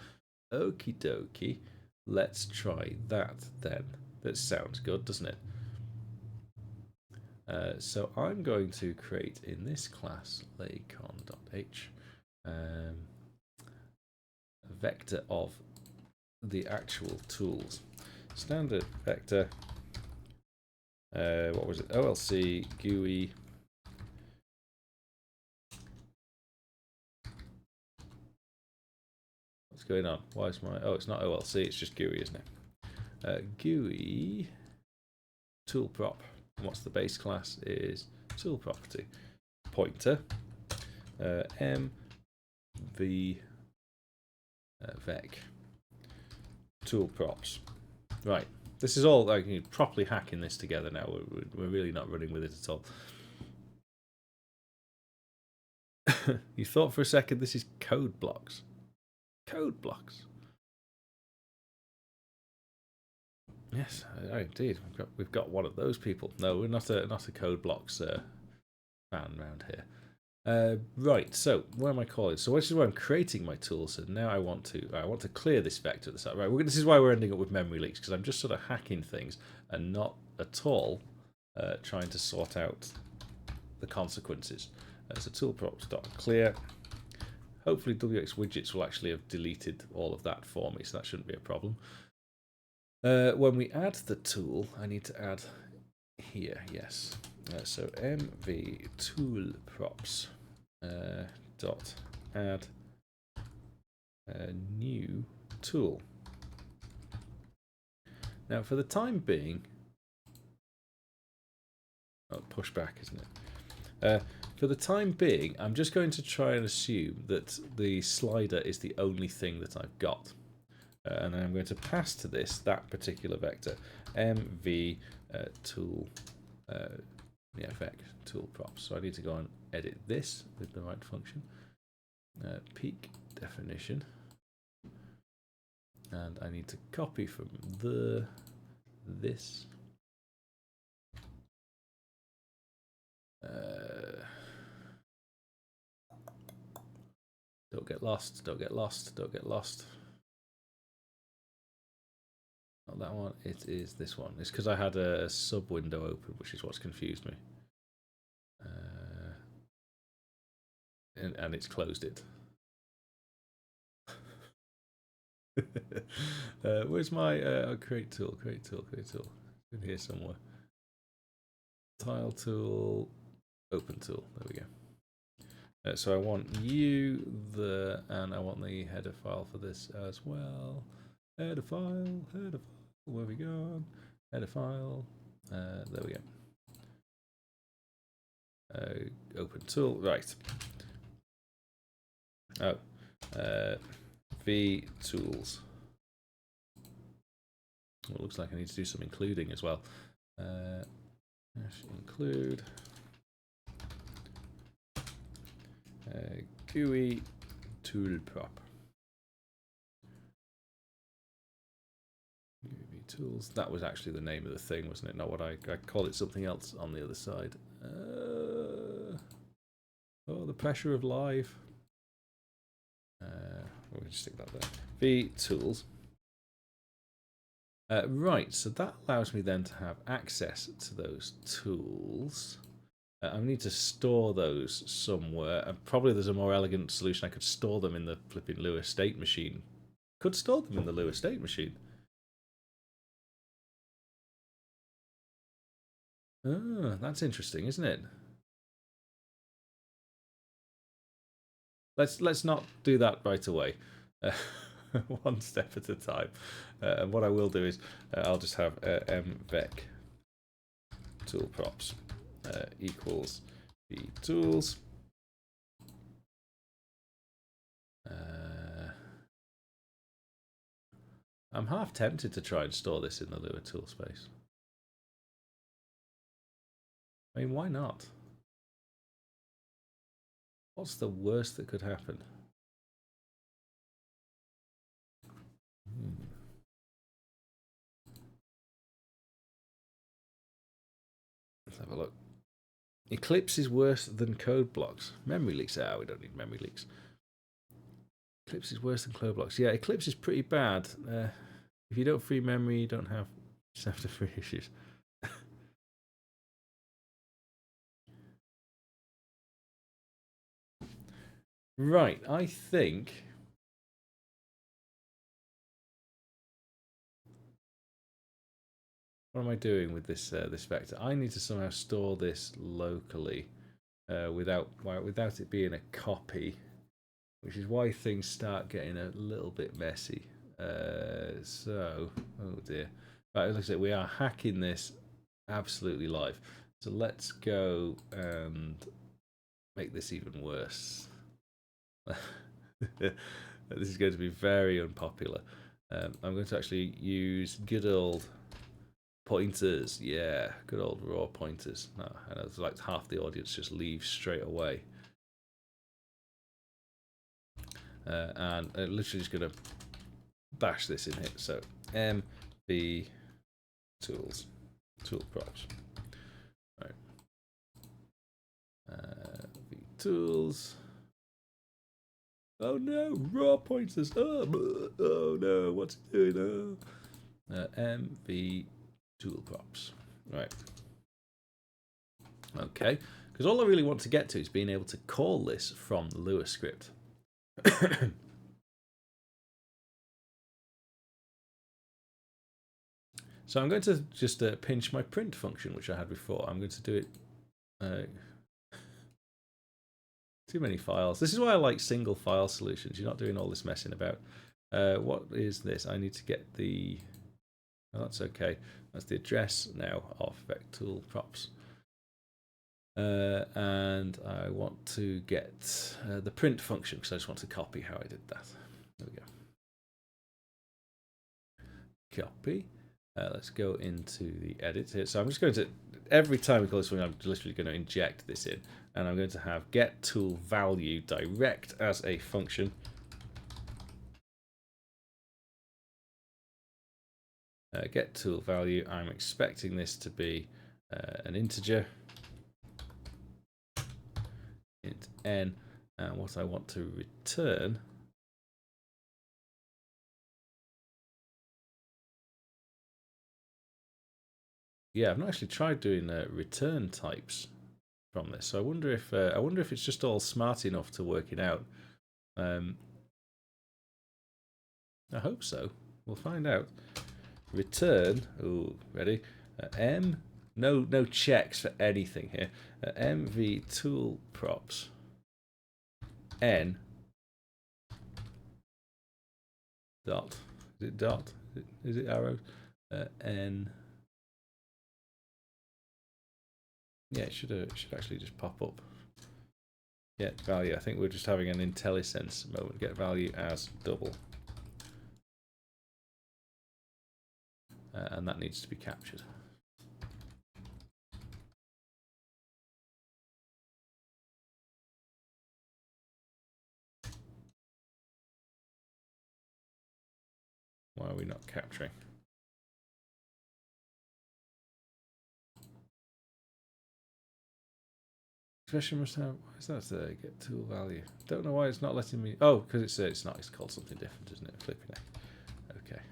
Okie dokie. Let's try that then. That sounds good, doesn't it? So I'm going to create in this class laycon.h a vector of the actual tools. Standard vector, what was it? OLC, GUI, what's going on? Why is my, oh, it's not OLC, it's just GUI, isn't it? GUI tool prop. What's the base class is tool property. Pointer, m v vec tool props. Right, this is all like properly hacking this together now. We're really not running with it at all. You thought for a second this is code blocks. Code blocks. Yes, indeed. We've got one of those people. No, we're not a code blocks fan around here. Right, so where am I calling? So this is where I'm creating my tool. So now I want to clear this vector at the side. Right, this is why we're ending up with memory leaks, because I'm just sort of hacking things and not at all trying to sort out the consequences. So toolprops.clear. Hopefully WX widgets will actually have deleted all of that for me, so that shouldn't be a problem. When we add the tool, I need to add here, yes. So mv tool props dot add a new tool. Now, for the time being, oh, push back, isn't it? For the time being, I'm just going to try and assume that the slider is the only thing that I've got. And I'm going to pass to this that particular vector, mv tool vec tool props. So I need to go and edit this with the right function. Peak definition, and I need to copy from this. Don't get lost. Don't get lost. Don't get lost. Not that one, it is this one. It's because I had a sub window open, which is what's confused me. And it's closed it. Where's my create tool? It's in here somewhere. Tile tool, open tool, there we go. So I want and I want the header file for this as well. Header file, where we go? Header file, there we go. Open tool, right. Oh, v tools. Well, it looks like I need to do some including as well. Include GUI tool prop. GUI tools. That was actually the name of the thing, wasn't it? Not what I called it something else on the other side. Oh, the pressure of live. We'll just stick that there. V tools. Right, so that allows me then to have access to those tools. I need to store those somewhere, and probably there's a more elegant solution. I could store them in the flipping Lewis state machine. Could store them in the Lewis state machine. Ah, that's interesting, isn't it? Let's not do that right away. One step at a time. And what I will do is I'll just have mvec tool props equals v tools. I'm half tempted to try and store this in the Lua tool space. I mean, why not? What's the worst that could happen? Let's have a look. Eclipse is worse than code blocks. Memory leaks. Ah, we don't need memory leaks. Eclipse is worse than CloudBlocks. Yeah, Eclipse is pretty bad. If you don't free memory, you don't have, just have to free issues. Right, I think. What am I doing with this this vector? I need to somehow store this locally without it being a copy, which is why things start getting a little bit messy. So, oh dear. Right, like I said, we are hacking this absolutely live. So let's go and make this even worse. This is going to be very unpopular. I'm going to actually use good old pointers. Yeah, good old raw pointers. No, I know it's like half the audience just leaves straight away. And I'm literally just going to bash this in here. So MV tools, tool props. Right. V tools. Oh no, raw pointers. Oh no, what's it doing? MV tool props. Right. Okay. Because all I really want to get to is being able to call this from the Lua script. So I'm going to just pinch my print function, which I had before. I'm going to do it. Too many files. This is why I like single file solutions. You're not doing all this messing about. What is this? I need to get the. Oh, that's okay. That's the address now of vectool props. And I want to get the print function because I just want to copy how I did that. There we go. Copy. Let's go into the edit here. So I'm just going to, every time we call this function, I'm literally going to inject this in. And I'm going to have get tool value direct as a function. Get tool value, I'm expecting this to be an integer. Int n, and what I want to return yeah, I've not actually tried doing return types from this, so I wonder if it's just all smart enough to work it out. I hope so. We'll find out. Return. Oh, ready? M. No checks for anything here. MV tool props. N. Dot. Is it dot? Is it arrows? N. Yeah, it should actually just pop up. Get value. I think we're just having an IntelliSense moment. Get value as double. And that needs to be captured. Why are we not capturing? Expression must have. Why is that? Get tool value. Don't know why it's not letting me. Oh, because it's not. It's called something different, isn't it? Flipping it. Okay.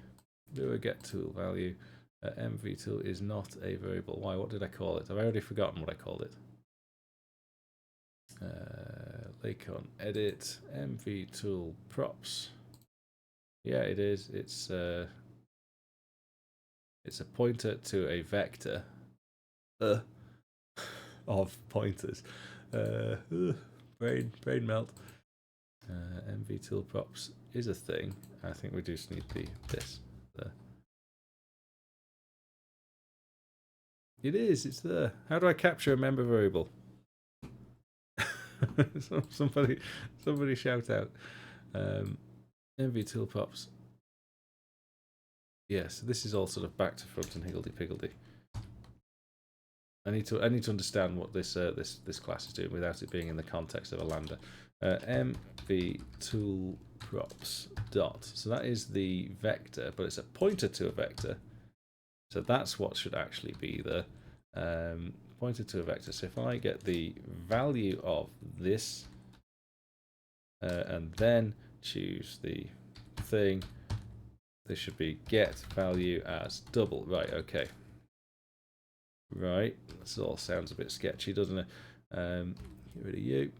Do a get tool value. MV tool is not a variable. Why? What did I call it? I've already forgotten what I called it. Lacon edit MV tool props. Yeah, it is. It's a pointer to a vector of pointers. Brain melt. MV tool props is a thing. I think we just need this. It is. It's there. How do I capture a member variable? somebody shout out. MV tool props. Yeah, so this is all sort of back to front and higgledy-piggledy. I need to understand what this this class is doing without it being in the context of a lambda. MV tool props dot. So that is the vector, but it's a pointer to a vector. So that's what should actually be the pointer to a vector. So if I get the value of this and then choose the thing. This should be get value as double. Right, okay. Right, this all sounds a bit sketchy, doesn't it? Get rid of you.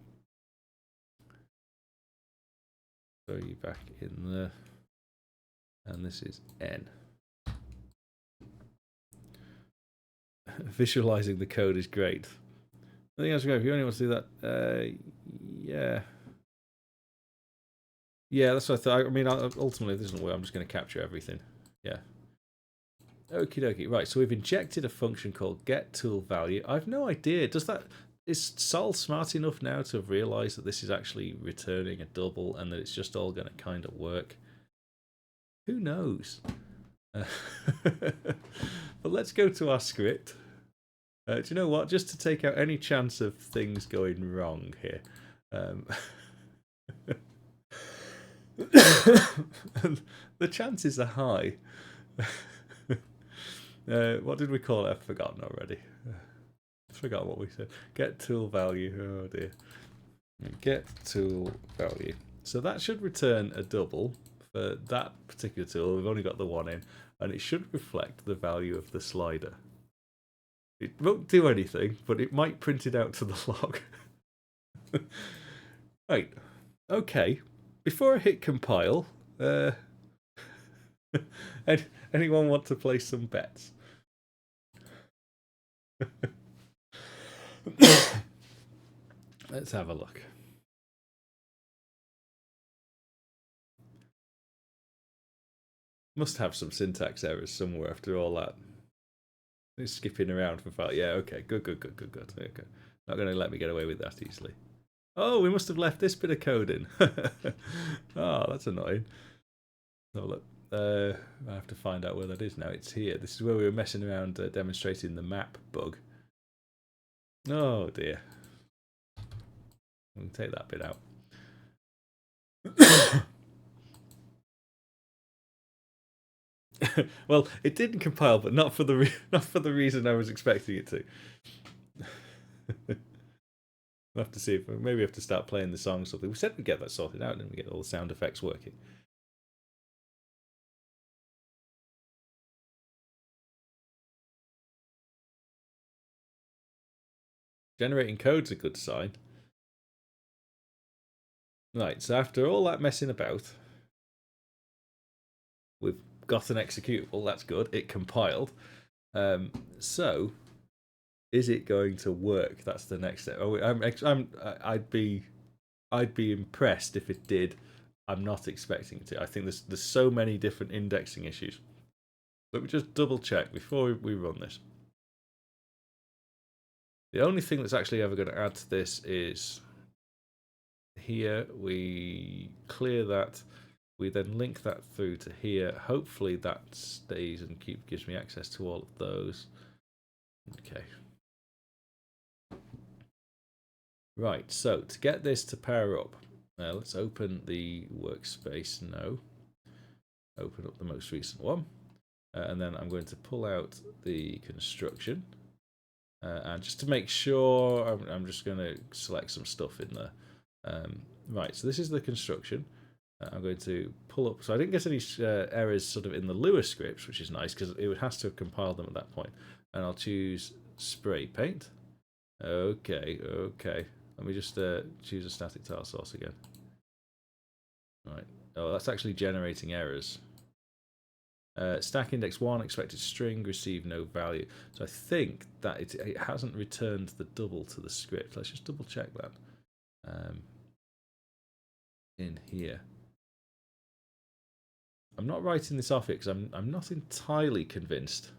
Throw you back in there. And this is N. Visualizing the code is great. I think that's great. If you only want to do that, yeah. Yeah, that's what I thought. I mean, ultimately, this isn't where I'm just going to capture everything. Yeah. Okie dokie. Right, so we've injected a function called getToolValue. I've no idea. Is Sol smart enough now to have realised that this is actually returning a double and that it's just all going to kind of work? Who knows? But let's go to our script. Do you know what? Just to take out any chance of things going wrong here. The chances are high. What did we call it? I've forgotten already. I forgot what we said. Get tool value. Oh dear. Get tool value. So that should return a double for that particular tool. We've only got the one in, and it should reflect the value of the slider. It won't do anything, but it might print it out to the log. Right. Okay. Before I hit compile, anyone want to place some bets? Let's have a look. Must have some syntax errors somewhere after all that. It's skipping around for far. Yeah, okay, good. Okay. Not going to let me get away with that easily. Oh, we must have left this bit of code in. Oh, that's annoying. Oh, look. I have to find out where that is now. It's here. This is where we were messing around demonstrating the map bug. Oh, dear. We can take that bit out. Well, it didn't compile, but not for the reason I was expecting it to. We'll have to see if maybe we have to start playing the song or something. We said we'd get that sorted out, and we get all the sound effects working. Generating code's a good sign. Right, so after all that messing about, we've got an executable. That's good. It compiled. So, is it going to work? That's the next step. I'd be impressed if it did. I'm not expecting it to. I think there's so many different indexing issues. Let me just double check before we run this. The only thing that's actually ever going to add to this is here. We clear that. We then link that through to here. Hopefully that stays and gives me access to all of those. Okay. Right, so to get this to power up, let's open the workspace now. Open up the most recent one. And then I'm going to pull out the construction. And just to make sure, I'm just going to select some stuff in there. Right, so this is the construction. I'm going to pull up. So I didn't get any errors sort of in the Lua scripts, which is nice because it has to have compiled them at that point. And I'll choose spray paint. Okay. Let me just choose a static tile source again. Right. Oh, that's actually generating errors. Stack index 1, expected string, receive no value. So I think that it hasn't returned the double to the script. Let's just double check that in here. I'm not writing this off it because I'm not entirely convinced.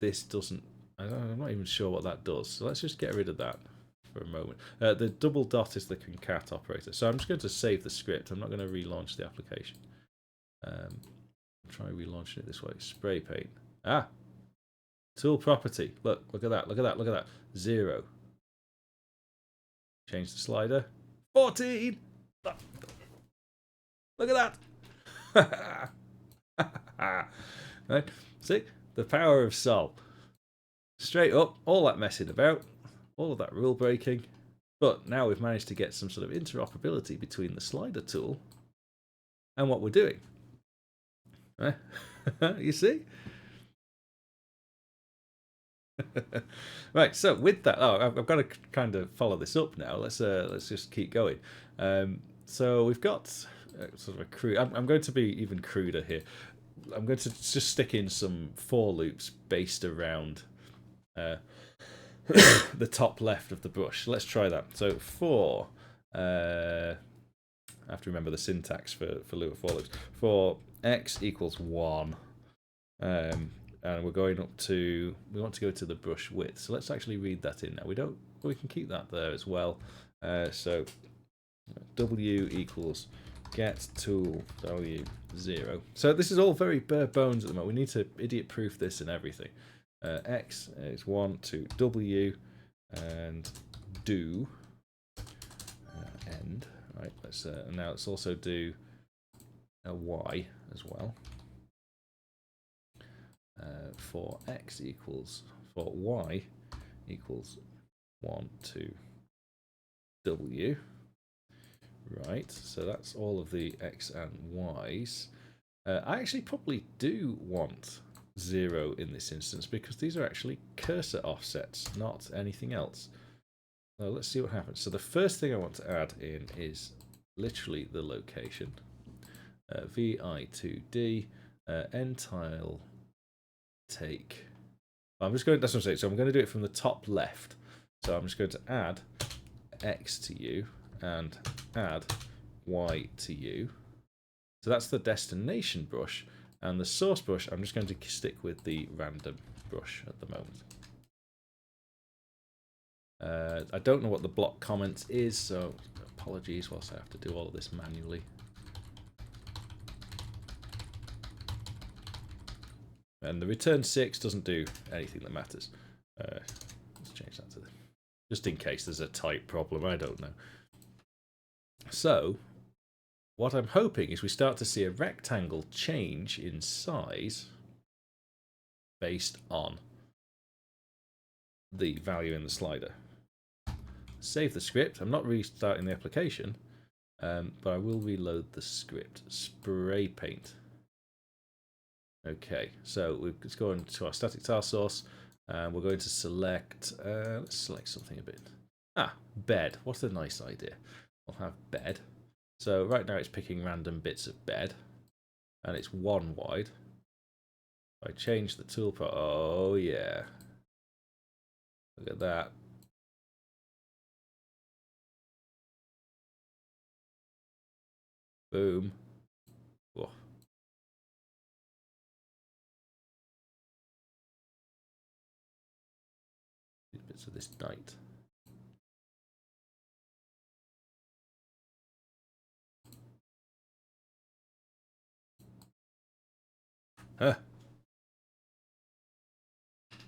This doesn't. I'm not even sure what that does. So let's just get rid of that for a moment. The double dot is the concat operator. So I'm just going to save the script. I'm not going to relaunch the application. Try relaunching it this way. Spray paint. Ah, tool property. Look at that. 0. Change the slider. 14. Look at that. Right. See the power of Sol. Straight up, all that messing about, all of that rule breaking. But now we've managed to get some sort of interoperability between the slider tool and what we're doing. You see? Right, so with that, I've got to kind of follow this up now. Let's just keep going. So we've got sort of a crude. I'm going to be even cruder here. I'm going to just stick in some for loops based around the top left of the brush. Let's try that. So for I have to remember the syntax for loop for loops. For x equals 1. And we're going up to, we want to go to the brush width. So let's actually read that in now. We can keep that there as well. So w equals get tool value 0. So this is all very bare bones at the moment. We need to idiot proof this and everything. X is 1 to w and do end. Right. Let's now let's also do a y as well. For x equals, for y equals 1 to w. Right, so that's all of the x and y's. I actually probably do want 0 in this instance because these are actually cursor offsets, not anything else. So let's see what happens. So the first thing I want to add in is literally the location. vi2d n-tile take. I'm just going. That's what I'm saying. So I'm going to do it from the top left. So I'm just going to add x to u and add y to u. So that's the destination brush, and the source brush. I'm just going to stick with the random brush at the moment. I don't know what the block comment is, so apologies whilst I have to do all of this manually. And the return 6 doesn't do anything that matters. Let's change that to just in case there's a type problem, I don't know. So, what I'm hoping is we start to see a rectangle change in size based on the value in the slider. Save the script. I'm not restarting the application, but I will reload the script. Spray paint. Okay, so let's go into our static tile source, and we're going to select, let's select something a bit. Bed. What a nice idea. We'll have bed. So right now it's picking random bits of bed, and it's 1 wide. If I change the toolbar, oh yeah. Look at that. Boom. Whoa. Bits of this night. Huh.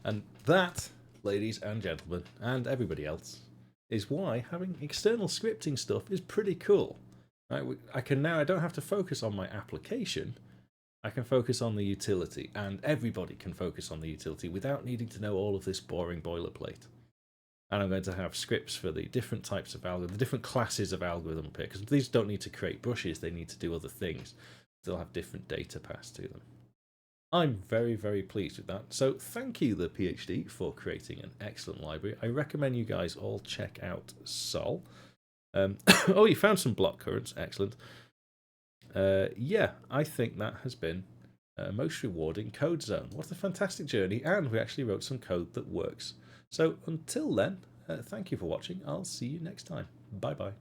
And that, ladies and gentlemen, and everybody else, is why having external scripting stuff is pretty cool. Right? I don't have to focus on my application. I can focus on the utility, and everybody can focus on the utility without needing to know all of this boring boilerplate. And I'm going to have scripts for the different types of algorithm, the different classes of algorithm up here, because these don't need to create brushes, they need to do other things. They'll have different data passed to them. I'm very, very pleased with that. So thank you, the PhD, for creating an excellent library. I recommend you guys all check out Sol. Oh, you found some block currents. Excellent. Yeah, I think that has been a most rewarding CodeZone. What a fantastic journey, and we actually wrote some code that works. So until then, thank you for watching. I'll see you next time. Bye-bye.